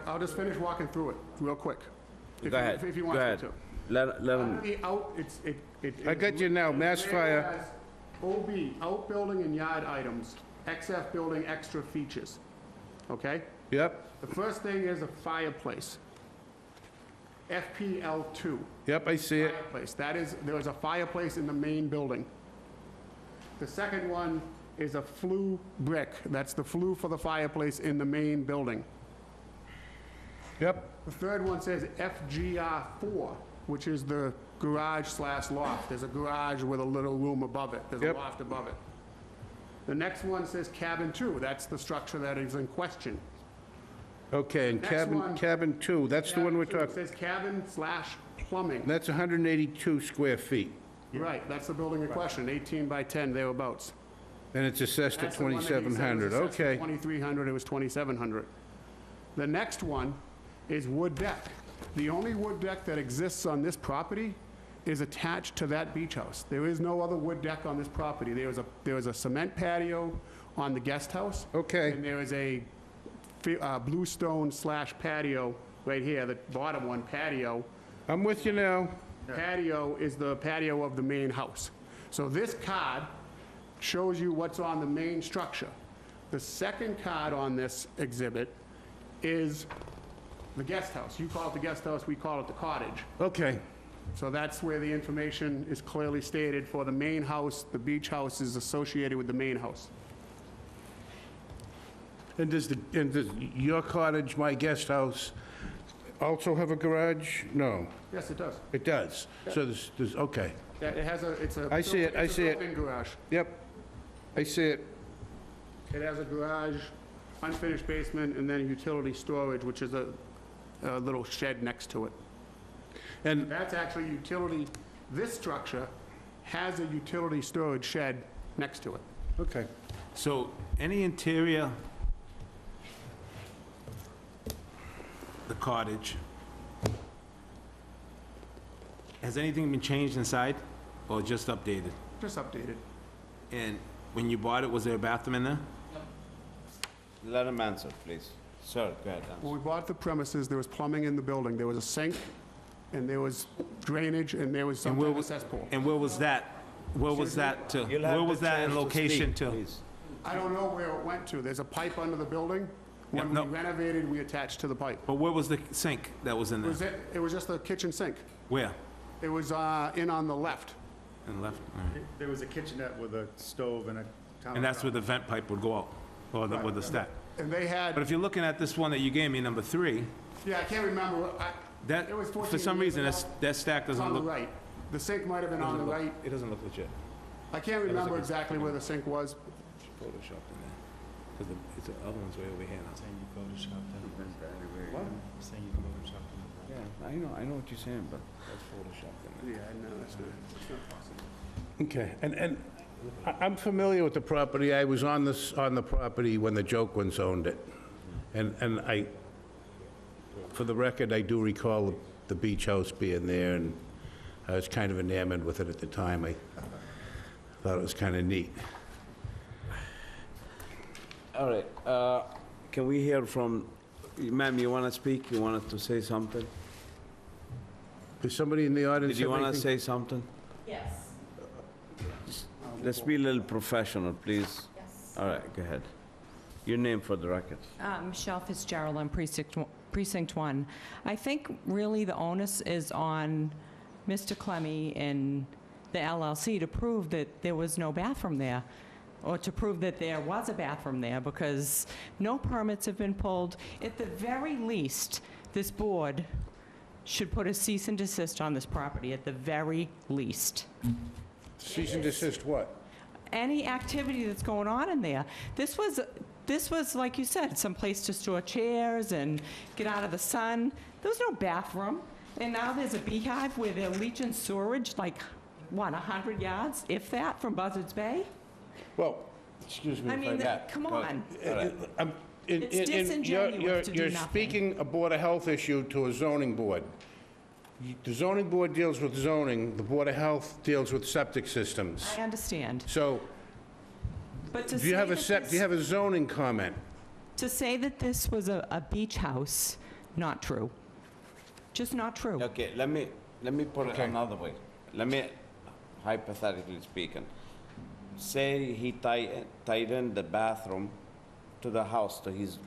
I'll just finish walking through it real quick. If
Go
you-
ahead,
If you
go
want me
ahead.
to.
Let
Under
him,
the
I got you now, mass fire.
OB, outbuilding and yard items, XF building extra features. Okay?
Yep,
The first thing is a fireplace. FPL2.
yep, I see it.
Fireplace. That is, there is a fireplace in the main building. The second one is a flue brick. That's the flue for the fireplace in the main building.
Yep,
The third one says FGR4, which is the garage/loft. There's a garage with a little room above it. There's a
Yep.
loft above it. The next one says cabin 2. That's the structure that is in question.
okay, and
Next one.
cabin two, that's the one we're
Cabin 2,
talking,
It says cabin/plumbing.
that's 182 square feet,
Right, that's the building in question, 18 by 10 thereabouts.
and it's assessed at
That's the one that he said was
2,700,
assessed at
okay.
2,300, it was 2,700. The next one is wood deck. The only wood deck that exists on this property is attached to that beach house. There is no other wood deck on this property. There is a cement patio on the guest house.
Okay.
And there is a bluestone/patio right here, the bottom one, patio.
I'm with you now.
Patio is the patio of the main house. So this card shows you what's on the main structure. The second card on this exhibit is the guest house. You call it the guest house, we call it the cottage.
Okay,
So that's where the information is clearly stated for the main house. The beach house is associated with the main house.
and does your cottage, my guest house, also have a garage? No,
Yes, it does.
it does. So okay.
Yeah, it has a, it's a.
I see it, I see it.
It's a built-in garage.
Yep, I see it.
It has a garage, unfinished basement, and then utility storage, which is a little shed next to it.
And
That's actually utility, this structure has a utility storage shed next to it.
okay.
So, any interior, the cottage, has anything been changed inside or just updated?
Just updated.
And when you bought it, was there a bathroom in there?
Let him answer, please. Sir, go ahead, answer.
When we bought the premises, there was plumbing in the building. There was a sink, and there was drainage, and there was some
And where
type of
was-
cesspool.
And where was that? Where was that to?
You'll have
Where
the
was that in
chance to
location
speak,
to?
please.
I don't know where it went to. There's a pipe under the building. When we
no.
renovated, we attached to the pipe.
But where was the sink that was in
It was,
there?
it was just the kitchen sink.
Where?
It was in on the left.
And left? All right.
There was a kitchenette with a stove and a countertop.
And that's where the vent pipe would go out, or the, with the stack.
And they had,
But if you're looking at this one that you gave me, number 3,
yeah, I can't remember.
that,
It was
for
14
some
years
reason,
ago.
that stack
It's
doesn't
on the
look...
right. The sink might have been on the right.
It doesn't look legit.
I can't remember exactly where the sink was.
Photoshopped in there. Because it's the other one's way over here now.
Saying you photoshopped them.
What?
Saying you photoshopped them.
Yeah, I know what you're saying, but
That's photoshopped in there.
Yeah, no, that's not possible.
Okay, and I'm familiar with the property. I was on the property when the Joke ones owned it. And I, for the record, I do recall the beach house being there, and I was kind of enamored with it at the time. I thought it was kind of neat.
all right, can we hear from, ma'am, you want to speak? You wanted to say something?
Does somebody in the audience
Did you
have
want to
anything?
say something?
Yes.
Let's be a little professional, please.
Yes.
All right, go ahead. Your name for the record.
Michelle Fitzgerald on Precinct 1. I think really the onus is on Mr. Clemmy and the LLC to prove that there was no bathroom there, or to prove that there was a bathroom there, because no permits have been pulled. At the very least, this board should put a cease and desist on this property, at the very least.
Cease and desist what?
Any activity that's going on in there. This was, like you said, some place to store chairs and get out of the sun. There was no bathroom. And now there's a beehive where they're leaching sewage, like, what, 100 yards, if that, from Buzzards Bay?
Well, excuse me
I
if
mean,
may.
come on.
It's
disingenuous to do
You're
nothing.
speaking a Board of Health issue to a zoning board. The zoning board deals with zoning, the Board of Health deals with septic systems.
I understand.
So,
But to
do you have a
say
do you have a zoning comment?
to say that this was a beach house, not true. Just not true.
Okay, let me put it another way. Let me, hypothetically speaking, say he tied in the bathroom to the house, to his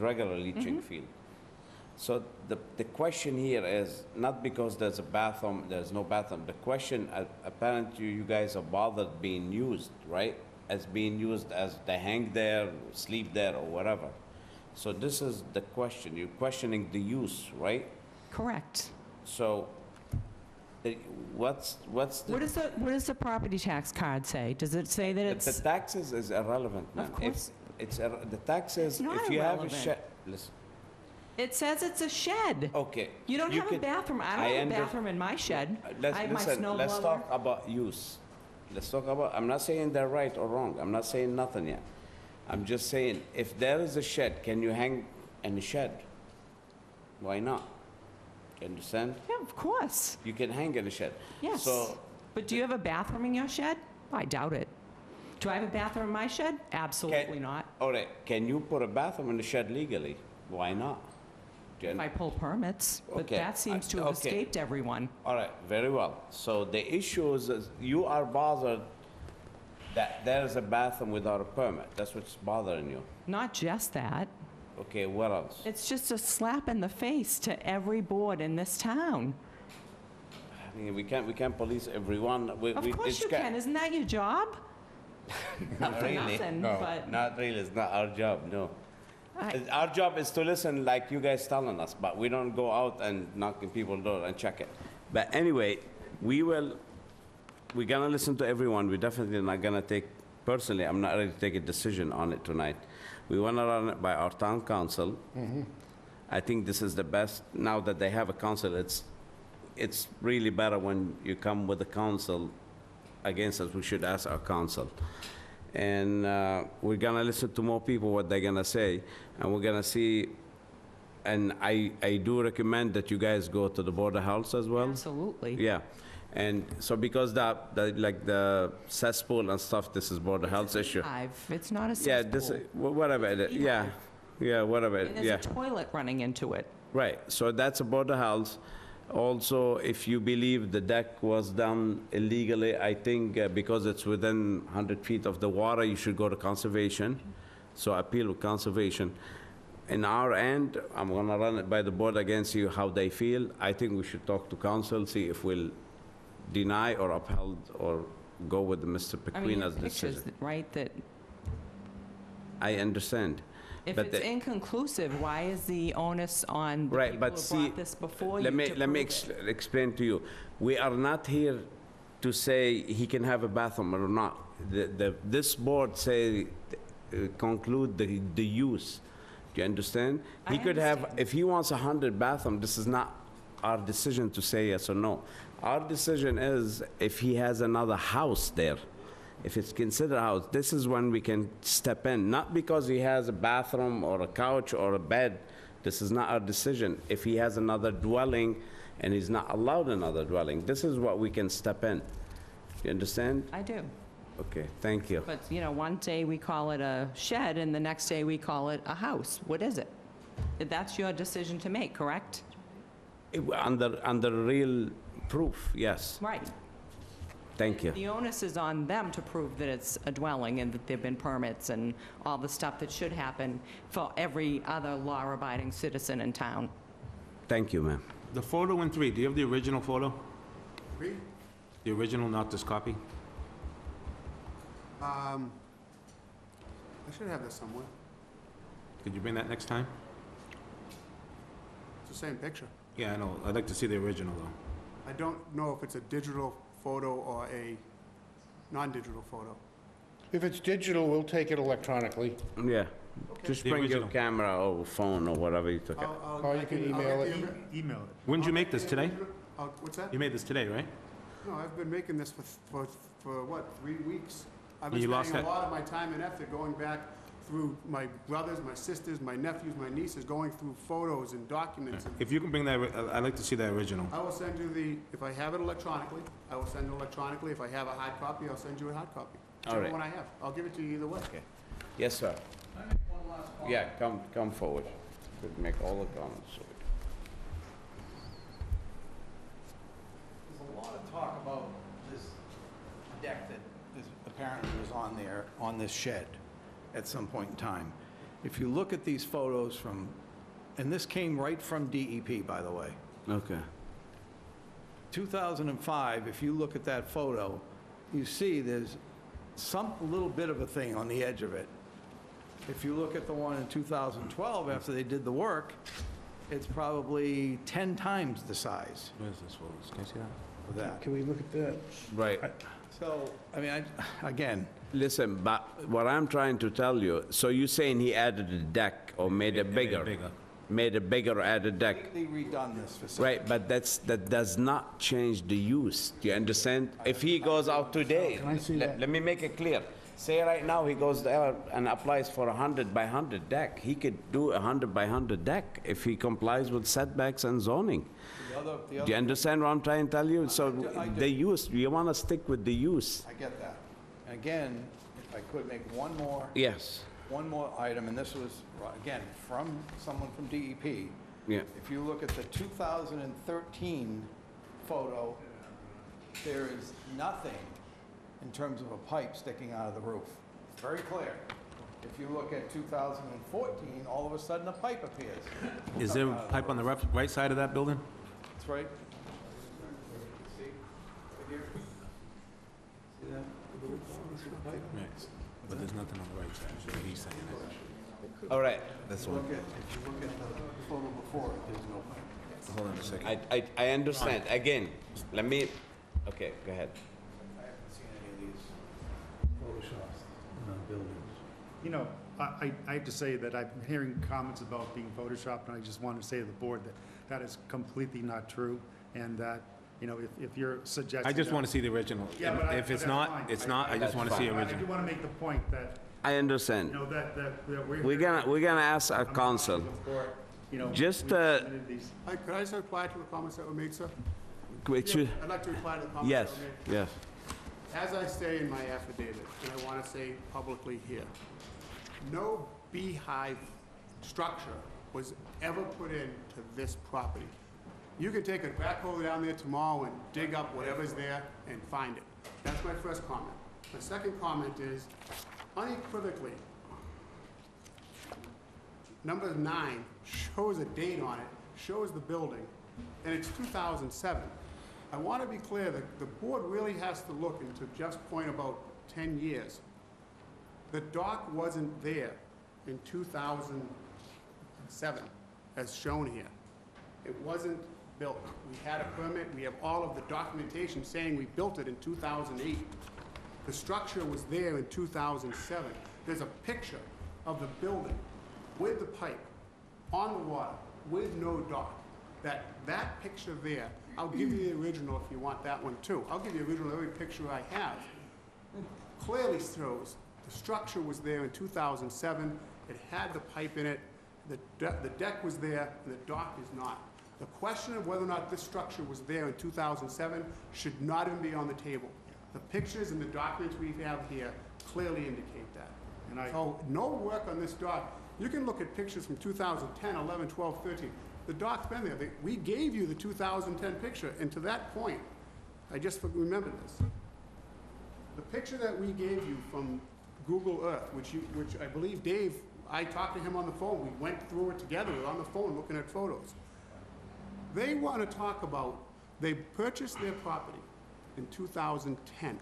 regular leaching field. So the question here is, not because there's a bathroom, there's no bathroom. The question, apparently you guys are bothered being used, right? As being used as they hang there, sleep there, or whatever. So this is the question. You're questioning the use, right?
Correct.
So what's the...
What does the property tax card say? Does it say that
The
it's,
taxes is irrelevant, man.
Of course.
The taxes,
It's not
if you have a
irrelevant.
shed... Listen,
it says it's a shed.
okay.
You don't have a
can-
bathroom. I don't have a bathroom in my shed. I have my snow
Let's
blower.
talk about use. Let's talk about, I'm not saying they're right or wrong. I'm not saying nothing yet. I'm just saying, if there is a shed, can you hang in the shed? Why not? You understand?
Yeah, of course.
You can hang in the shed.
Yes.
So,
But do you have a bathroom in your shed? I doubt it. Do I have a bathroom in my shed? Absolutely not.
all right, can you put a bathroom in the shed legally? Why not?
If I pull permits, but
Okay,
that seems to have
okay.
escaped everyone.
All right, very well. So the issue is you are bothered that there is a bathroom without a permit. That's what's bothering you.
Not just that.
Okay, what else?
It's just a slap in the face to every board in this town.
I mean, we can't police everyone.
Of course you can. Isn't that your job?
Not really.
Nothing,
No,
but-
not really. It's not our job, no.
I-
Our job is to listen like you guys telling us, but we don't go out and knocking people's door and check it. But anyway, we will we're gonna listen to everyone. We're definitely not gonna take, personally, I'm not ready to take a decision on it tonight. We wanna run it by our town council. I think this is the best, now that they have a council, it's really better when you come with the council against us. We should ask our council. And we're gonna listen to more people, what they're gonna say, and we're gonna see, and I do recommend that you guys go to the Board of Health as well.
Absolutely.
Yeah, and so because like the cesspool and stuff, this is Board of Health issue.
It's not a
Yeah,
cesspool.
whatever it is, yeah, whatever,
And
yeah.
there's a toilet running into it.
Right, so that's a Board of Health. Also, if you believe the deck was done illegally, I think because it's within 100 feet of the water, you should go to conservation. So appeal with conservation. In our end, I'm gonna run it by the board against you, how they feel. I think we should talk to council, see if we'll deny or upheld or go with Mr.
I mean,
Pequena's
there's pictures,
decision.
right, that
I understand.
if
But
it's
the-
inconclusive, why is the onus on the
Right,
people
but
who
see,
brought this before you
let
to
me
prove it?
explain to you. We are not here to say he can have a bathroom or not. This board say, conclude the use. Do you understand?
I
He could have,
understand.
if he wants 100 bathroom, this is not our decision to say yes or no. Our decision is if he has another house there, if it's considered a house, this is when we can step in, not because he has a bathroom or a couch or a bed. This is not our decision. If he has another dwelling and he's not allowed another dwelling, this is what we can step in. You understand?
I do.
Okay, thank you.
But, you know, one day we call it a shed, and the next day we call it a house. What is it? That's your decision to make, correct?
Under real proof, yes.
Right.
Thank you.
The onus is on them to prove that it's a dwelling and that there've been permits and all the stuff that should happen for every other law-abiding citizen in town.
Thank you, ma'am.
The photo in 3, do you have the original photo?
Three?
The original, not this copy?
I should have this somewhere.
Could you bring that next time?
It's the same picture.
Yeah, I know. I'd like to see the original, though.
I don't know if it's a digital photo or a non-digital photo.
If it's digital, we'll take it electronically.
Yeah. Just
The
bring your
original.
camera or phone or whatever you took.
Or you can email it.
Email it. When did you make this, today?
What's that?
You made this today, right?
No, I've been making this for what, 3 weeks? I've been
You lost
spending a
that-
lot of my time and effort going back through my brothers, my sisters, my nephews, my nieces, going through photos and documents. And
If you can bring that, I'd like to see that original.
I will send you if I have it electronically, I will send it electronically. If I have a hard copy, I'll send you a hard copy.
All
Whichever
right.
one I have. I'll give it to you either way.
Yes, sir. Yeah, come forward. Could make all the comments.
There's a lot of talk about this deck that apparently was on there, on this shed at some point in time. If you look at these photos from, and this came right from DEP, by the way.
Okay.
2005, if you look at that photo, you see there's some little bit of a thing on the edge of it. If you look at the one in 2012, after they did the work, it's probably 10 times the size
Where's this photo? Can I see that?
of that.
Can we look at that?
Right.
So, I mean, again,
Listen, but what I'm trying to tell you, so you're saying he added a deck or made it bigger? Made it bigger or added deck?
completely redone this facility.
Right, but that does not change the use. Do you understand? If he goes out today, let me make it clear. Say right now he goes there and applies for a 100 by 100 deck. He could do a 100 by 100 deck if he complies with setbacks and zoning. Do you understand what I'm trying to tell you? So the use, you want to stick with the use.
I get that. And again, if I could make one more
Yes,
item, and this was, again, from someone from DEP.
yeah.
If you look at the 2013 photo, there is nothing in terms of a pipe sticking out of the roof. It's very clear. If you look at 2014, all of a sudden a pipe appears.
Is there a pipe on the right side of that building?
That's right. See? Right here. See that?
Right. But there's nothing on the right side, so he's saying that.
All right.
That's
If you look at the photo before, there's no pipe.
Hold on a second.
I understand. Again, let me, okay, go ahead.
You know, I have to say that I'm hearing comments about being photoshopped, and I just want to say to the board that that is completely not true, and that, you know, if you're suggesting.
I just
that-
want to see the original.
Yeah, but
If it's
that's
not,
fine.
it's not, I just want to see
I
original.
do want to make the point that,
I understand.
you know, that
We're gonna ask our council.
you know.
Just,
we submitted these-
Could I just reply to the comments that were made, sir?
Which,
I'd like to reply to the comments
yes,
that were made.
yes.
As I say in my affidavit, and I want to say publicly here, no beehive structure was ever put into this property. You can take a backhoe down there tomorrow and dig up whatever's there and find it. That's my first comment. My second comment is, unequivocally, number 9 shows a date on it, shows the building, and it's 2007. I want to be clear that the board really has to look into Jeff's point about 10 years. The dock wasn't there in 2007, as shown here. It wasn't built. We had a permit, we have all of the documentation saying we built it in 2008. The structure was there in 2007. There's a picture of the building with the pipe on the water with no dock. That picture there, I'll give you the original if you want that one too. I'll give you the original, every picture I have. Clearly shows the structure was there in 2007. It had the pipe in it. The deck was there, and the dock is not. The question of whether or not this structure was there in 2007 should not even be on the table. The pictures and the documents we have here clearly indicate that. So no work on this dock. You can look at pictures from 2010, 11, 12, 13. The dock's been there. We gave you the 2010 picture, and to that point, I just remembered this. The picture that we gave you from Google Earth, which I believe Dave, I talked to him on the phone. We went through it together. We were on the phone looking at photos. They want to talk about, they purchased their property in 2010.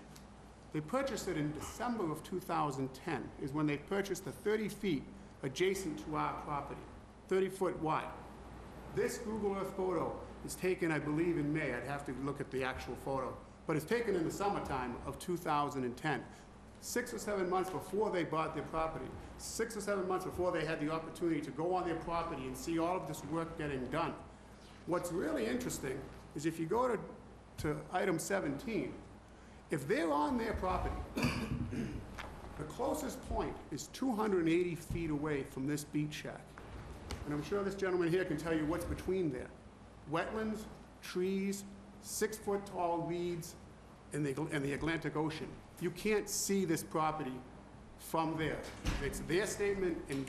They purchased it in December of 2010 is when they purchased the 30 feet adjacent to our property, 30 foot wide. This Google Earth photo is taken, I believe, in May. I'd have to look at the actual photo. But it's taken in the summertime of 2010. 6 or 7 months before they bought their property, 6 or 7 months before they had the opportunity to go on their property and see all of this work getting done. What's really interesting is if you go to item 17, if they're on their property, the closest point is 280 feet away from this beach shack. And I'm sure this gentleman here can tell you what's between there. Wetlands, trees, 6-foot-tall weeds, and the Atlantic Ocean. You can't see this property from there. It's their statement in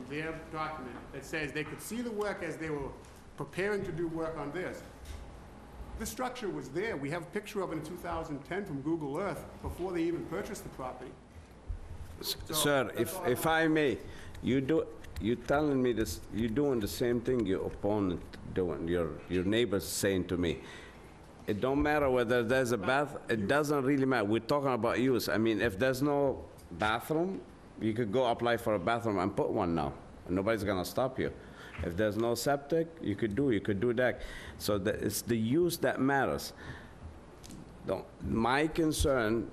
their document that says they could see the work as they were preparing to do work on this. The structure was there. We have a picture of it in 2010 from Google Earth before they even purchased the property.
Sir, if I may, you're telling me this, you're doing the same thing your opponent doing, your neighbor's saying to me. It don't matter whether there's a bath, it doesn't really matter. We're talking about use. I mean, if there's no bathroom, you could go apply for a bathroom and put one now. Nobody's gonna stop you. If there's no septic, you could do that. So it's the use that matters. My concern,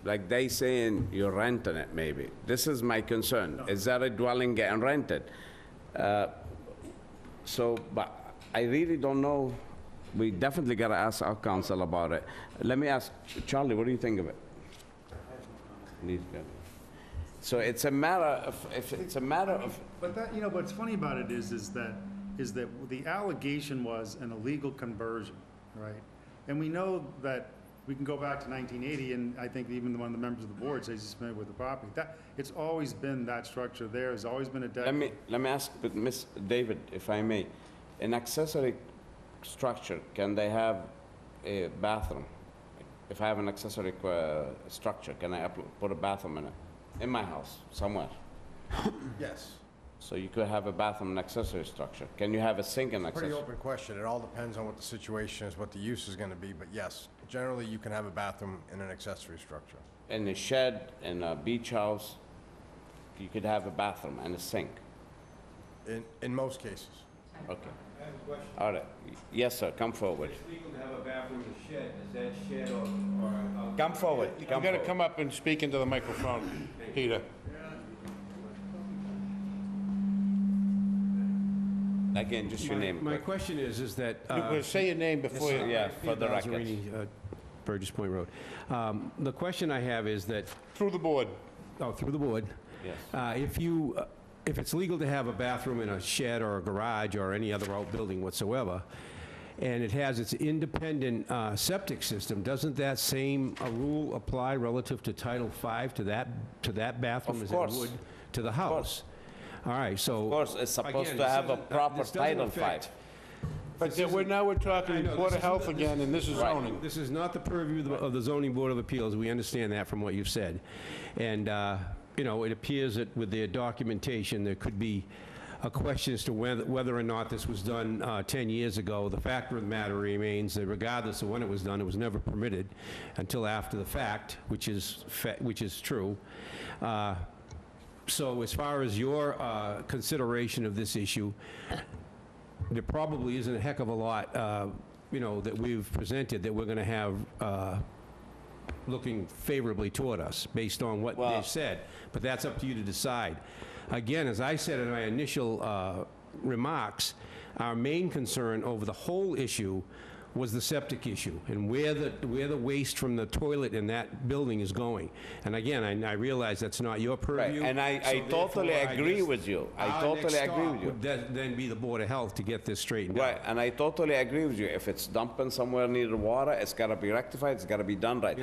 like they saying you're renting it maybe. This is my concern. Is that a dwelling getting rented? But I really don't know. We definitely gotta ask our council about it. Let me ask, Charlie, what do you think of it? So it's a matter of, if it's a matter of,
But that, you know, what's funny about it is that the allegation was an illegal conversion, right? And we know that, we can go back to 1980, and I think even one of the members of the board says he's familiar with the property. It's always been that structure there, there's always been a deck.
let me ask, but Miss David, if I may, an accessory structure, can they have a bathroom? If I have an accessory structure, can I put a bathroom in it? In my house, somewhere?
Yes.
So you could have a bathroom, an accessory structure. Can you have a sink and accessory?
Pretty open question. It all depends on what the situation is, what the use is gonna be, but yes, generally you can have a bathroom in an accessory structure.
In a shed, in a beach house, you could have a bathroom and a sink.
In most cases.
Okay. All right. Yes, sir, come forward.
It's legal to have a bathroom in a shed. Is that shed or?
Come forward.
You gotta come up and speak into the microphone, Peter.
Again, just your name.
My
quick.
question is that...
Say your name before you...
Yeah, for the record.
Balzerini, Burgess Point Road. The question I have is that...
Through the board.
Oh, through the board.
Yes.
If it's legal to have a bathroom in a shed or a garage or any other outbuilding whatsoever, and it has its independent septic system, doesn't that same rule apply relative to Title V to that bathroom
Of
as
course.
it would to the house? All right, so...
Of course, it's supposed
again,
to
this
have a
doesn't-
proper
this doesn't
Title V.
affect-
But now we're
I
talking
know,
Board
this
of Health
isn't-
again, and this is
Right.
zoning.
This is not the purview of the Zoning Board of Appeals. We understand that from what you've said. And, it appears that with their documentation, there could be a question as to whether or not this was done 10 years ago. The fact of the matter remains that regardless of when it was done, it was never permitted until after the fact, which is true. So as far as your consideration of this issue, there probably isn't a heck of a lot, that we've presented that we're going to have looking favorably toward us, based on what
Well-
they've said. But that's up to you to decide. Again, as I said in my initial remarks, our main concern over the whole issue was the septic issue, and where the waste from the toilet in that building is going. And again, I realize that's not your
Right,
purview.
and I
so
totally
therefore, I
agree
guess
with you. I
our
totally
next
agree
stop
with you.
would then be the Board of Health to get this straightened out.
Right, and I totally agree with you. If it's dumping somewhere near the water, it's gotta be rectified, it's gotta be done right.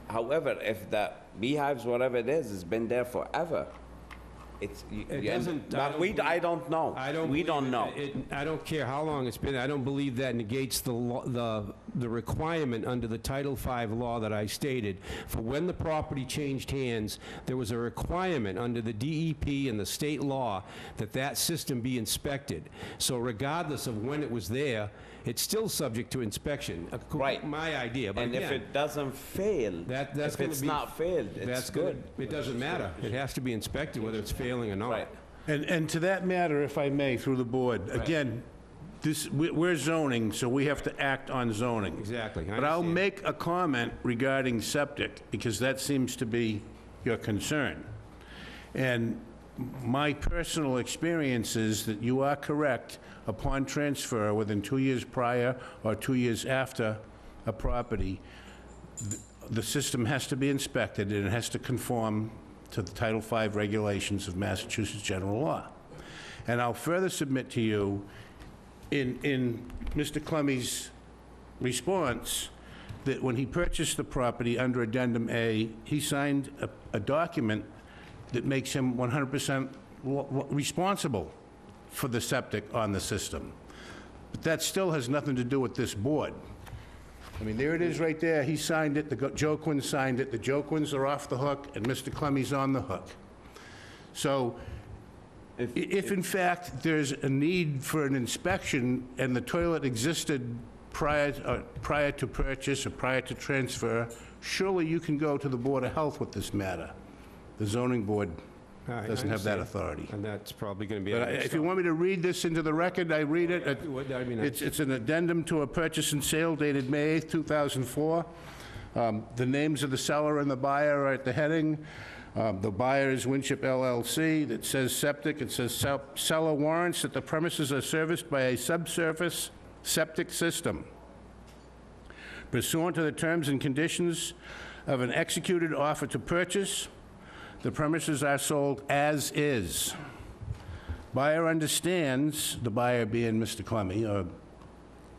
However, if the beehives, whatever it is, has been there forever, it's...
It doesn't-
I don't know. We don't know.
I don't care how long it's been, I don't believe that negates the requirement under the Title V law that I stated. For when the property changed hands, there was a requirement under the DEP and the state law that system be inspected. So regardless of when it was there, it's still subject to inspection.
Right.
My idea, but
And if
again,
it doesn't fail,
that's
if
gonna
it's
be-
not failed, it's
that's
good.
It doesn't matter. It has to be inspected whether it's failing or not.
Right.
And to that matter, if I may, through the board, again, we're zoning, so we have to act on zoning.
Exactly. I
But I'll
understand.
make a comment regarding septic, because that seems to be your concern. And my personal experience is that you are correct upon transfer within 2 years prior or 2 years after a property, the system has to be inspected and it has to conform to the Title V regulations of Massachusetts general law. And I'll further submit to you, in Mr. Clemmy's response, that when he purchased the property under Addendum A, he signed a document that makes him 100% responsible for the septic on the system. But that still has nothing to do with this board. I mean, there it is right there. He signed it, the Joquins signed it, the Joquins are off the hook, and Mr. Clemmy's on the hook. So if in fact there's a need for an inspection and the toilet existed prior to purchase or prior to transfer, surely you can go to the Board of Health with this matter. The zoning board
I
doesn't have that
understand.
authority.
And that's probably going to be...
But
our next
if you
stop.
want me to read this into the record, I read it.
I mean,
It's an addendum to a purchase and sale dated May 8th, 2004. The names of the seller and the buyer are at the heading. The buyer is Winship LLC. It says septic. It says seller warrants that the premises are serviced by a subsurface septic system pursuant to the terms and conditions of an executed offer to purchase. The premises are sold as is. Buyer understands, the buyer being Mr. Clemmy, or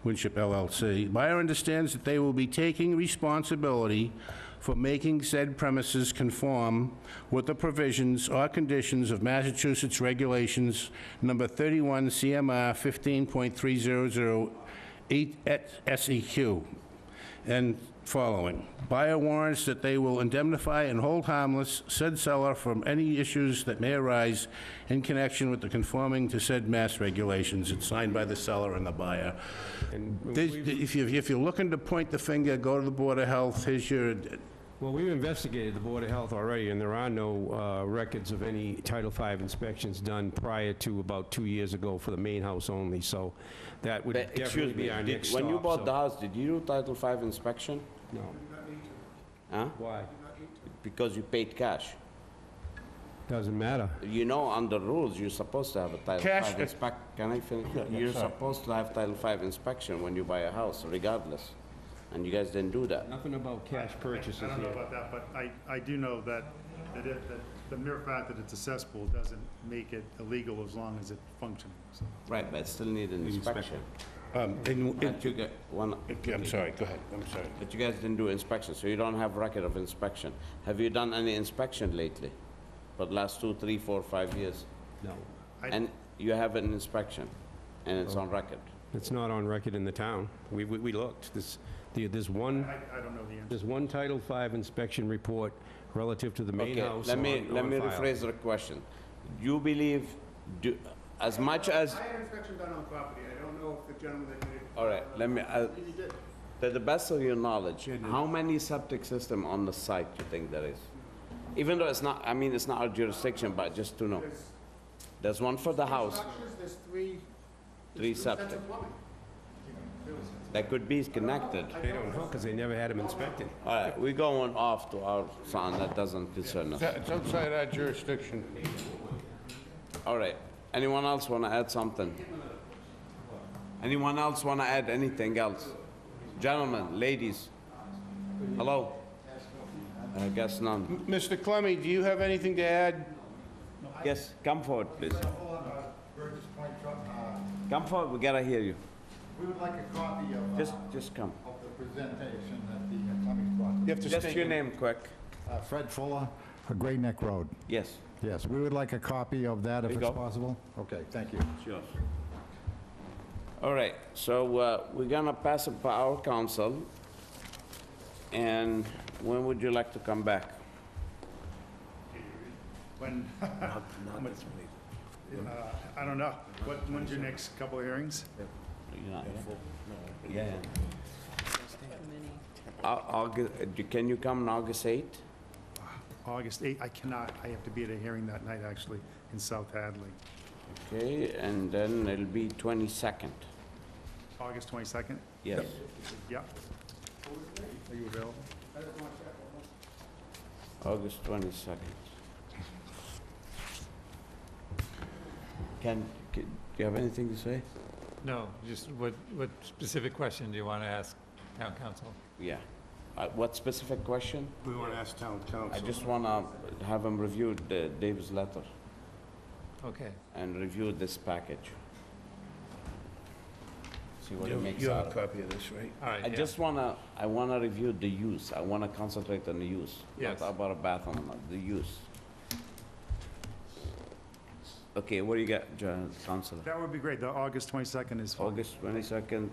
Winship LLC, buyer understands that they will be taking responsibility for making said premises conform with the provisions or conditions of Massachusetts Regulations Number 31 CMR 15.300 SEQ and following. Buyer warrants that they will indemnify and hold harmless said seller from any issues that may arise in connection with the conforming to said mass regulations. It's signed by the seller and the buyer. If you're looking to point the finger, go to the Board of Health. Here's your...
Well, we've investigated the Board of Health already, and there are no records of any Title V inspections done prior to about 2 years ago for the main house only, so that would definitely
Excuse me,
be our next stop.
when you bought
so-
the house, did you do Title V inspection?
No.
Huh?
Why?
Because you paid cash.
Doesn't matter.
You know, under rules, you're supposed to have a Title
Cash-
V inspect, can I finish?
Yeah,
You're
sorry.
supposed to have Title V inspection when you buy a house, regardless, and you guys didn't do that.
Nothing about cash purchases
I don't know
here.
about that, but I do know that the mere fact that it's a cesspool doesn't make it illegal as long as it's functioning, so.
Right, but still need an inspection.
In-
But you get one,
I'm sorry, go ahead, I'm sorry.
but you guys didn't do inspection, so you don't have record of inspection. Have you done any inspection lately? For the last 2, 3, 4, 5 years?
No.
And you have an inspection, and it's on record?
It's not on record in the town. We looked. There's one,
I don't know the answer.
there's one Title V inspection report relative to the main
Okay,
house
let me
on file.
rephrase the question. You believe, as much as,
I had an inspection done on property. I don't know if the gentleman that did it.
all right, let me,
He did.
to the best of your knowledge, how many septic system on the site you think there is? Even though it's not, I mean, it's not our jurisdiction, but just to know. There's one for the house,
Structures, there's three.
3 septic. That could be connected.
They don't know, because they never had them inspected.
All right, we're going off to our son, that doesn't concern us.
It's outside our jurisdiction.
All right, anyone else want to add something? Anyone else want to add anything else? Gentlemen, ladies, hello? I guess none.
Mr. Clemmy, do you have anything to add?
Yes, come forward, please. Come forward, we gotta hear you.
We would like a copy of,
Just come.
of the presentation that the Cummings brought.
You have to
Just
state
your name quick.
Fred Fuller, Great Neck Road.
Yes,
Yes, we would like a copy of that if
There
it's
you go.
possible. Okay, thank you.
sure. All right, so we're gonna pass it by our council. And when would you like to come back?
When, I don't know. When's your next couple of hearings?
You're not here? Yeah. August, can you come on August 8th?
August 8th, I cannot. I have to be at a hearing that night, actually, in South Hadley.
Okay, and then it'll be 22nd.
August 22nd?
Yes.
Yeah. Are you available?
August 22nd. Do you have anything to say?
No, just what specific question do you want to ask town council?
Yeah. What specific question?
We want to ask town council.
I just want to have him review Dave's letter
Okay.
and review this package. See what he makes
You
out
have a
of it.
copy of this, right?
All right,
I
yeah.
just I want to review the use. I want to concentrate on the use.
Yes.
Not about a bathroom, the use. Okay, what do you got, Councilor?
That would be great. The August 22nd is fine.
August 22nd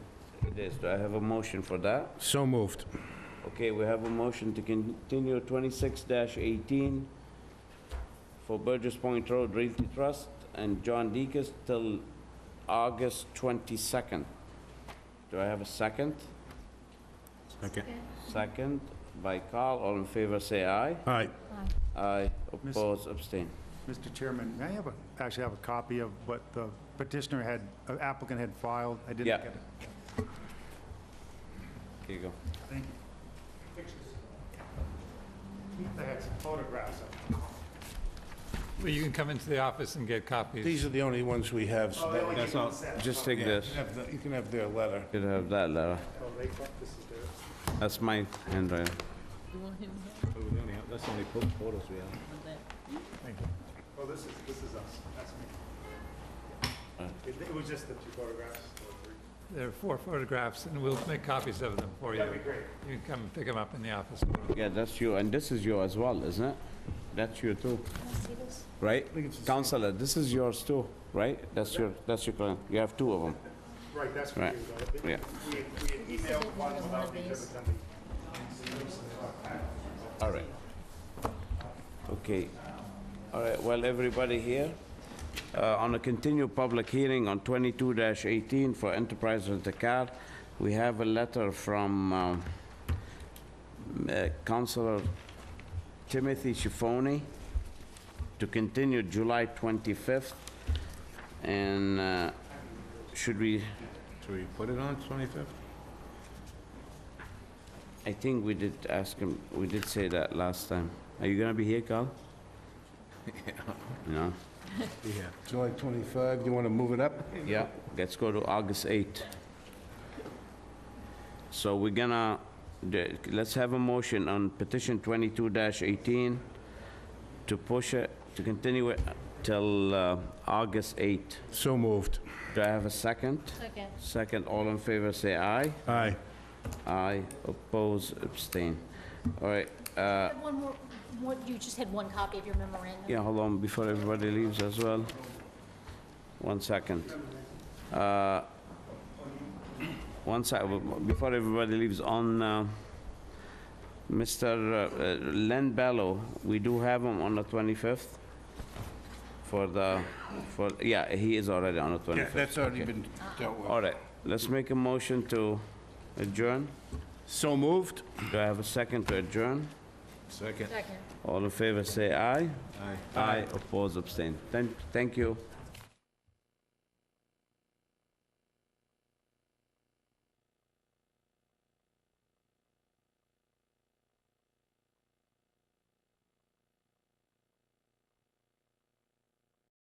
it is. Do I have a motion for that?
So moved.
Okay, we have a motion to continue 26-18 for Burgess Point Road Realty Trust and John Deacon till August 22nd. Do I have a second?
Second.
Second by Carl. All in favor, say aye.
All right.
Aye. Oppose, abstain.
Mr. Chairman, may I actually have a copy of what the petitioner had, applicant had filed? I didn't
Yeah.
get it.
Here you go.
Thank you. Pictures. They had some photographs of it.
Well, you can come into the office and get copies.
These are the only ones we have. so that-
That's all. Just take this.
You can have their letter.
You can have that letter.
Oh, they thought this is theirs.
That's my handwriting.
You want him to have
That's the only photos we have.
that?
Thank you. Oh, this is us. That's me. It was just the two photographs.
There are 4 photographs, and we'll make copies of them for you.
That'd be great.
You can come and pick them up in the office.
Yeah, that's you, and this is you as well, isn't it? That's you too, right? Counselor, this is yours too, right? That's your client. You have 2 of them.
Right, that's for
Right.
you, though.
Yeah.
We had emailed one without the exhibit.
All right. Okay. All right, well, everybody here, on a continued public hearing on 22-18 for Enterprise Rent-A-Car, we have a letter from Councilor Timothy Schifoni to continue July 25th. And should we,
Should we put it on 25th?
I think we did ask him, we did say that last time. Are you gonna be here, Carl? You know?
July 25, you want to move it up?
Yeah, let's go to August 8. So we're gonna, let's have a motion on petition 22-18 to push it, to continue it till August 8.
So moved.
Do I have a second?
Second.
Second, all in favor, say aye.
Aye.
Aye, oppose, abstain. All right,
One more, you just had one copy of your memorandum?
yeah, hold on, before everybody leaves as well. 1 second. Before everybody leaves, on Mr. Len Bello, we do have him on the 25th yeah, he is already on the 25th.
Yeah, that's already
Okay.
been dealt with.
All right, let's make a motion to adjourn.
So moved.
Do I have a second to adjourn?
Second.
Second.
All in favor, say aye.
Aye.
Aye, oppose, abstain. Thank you.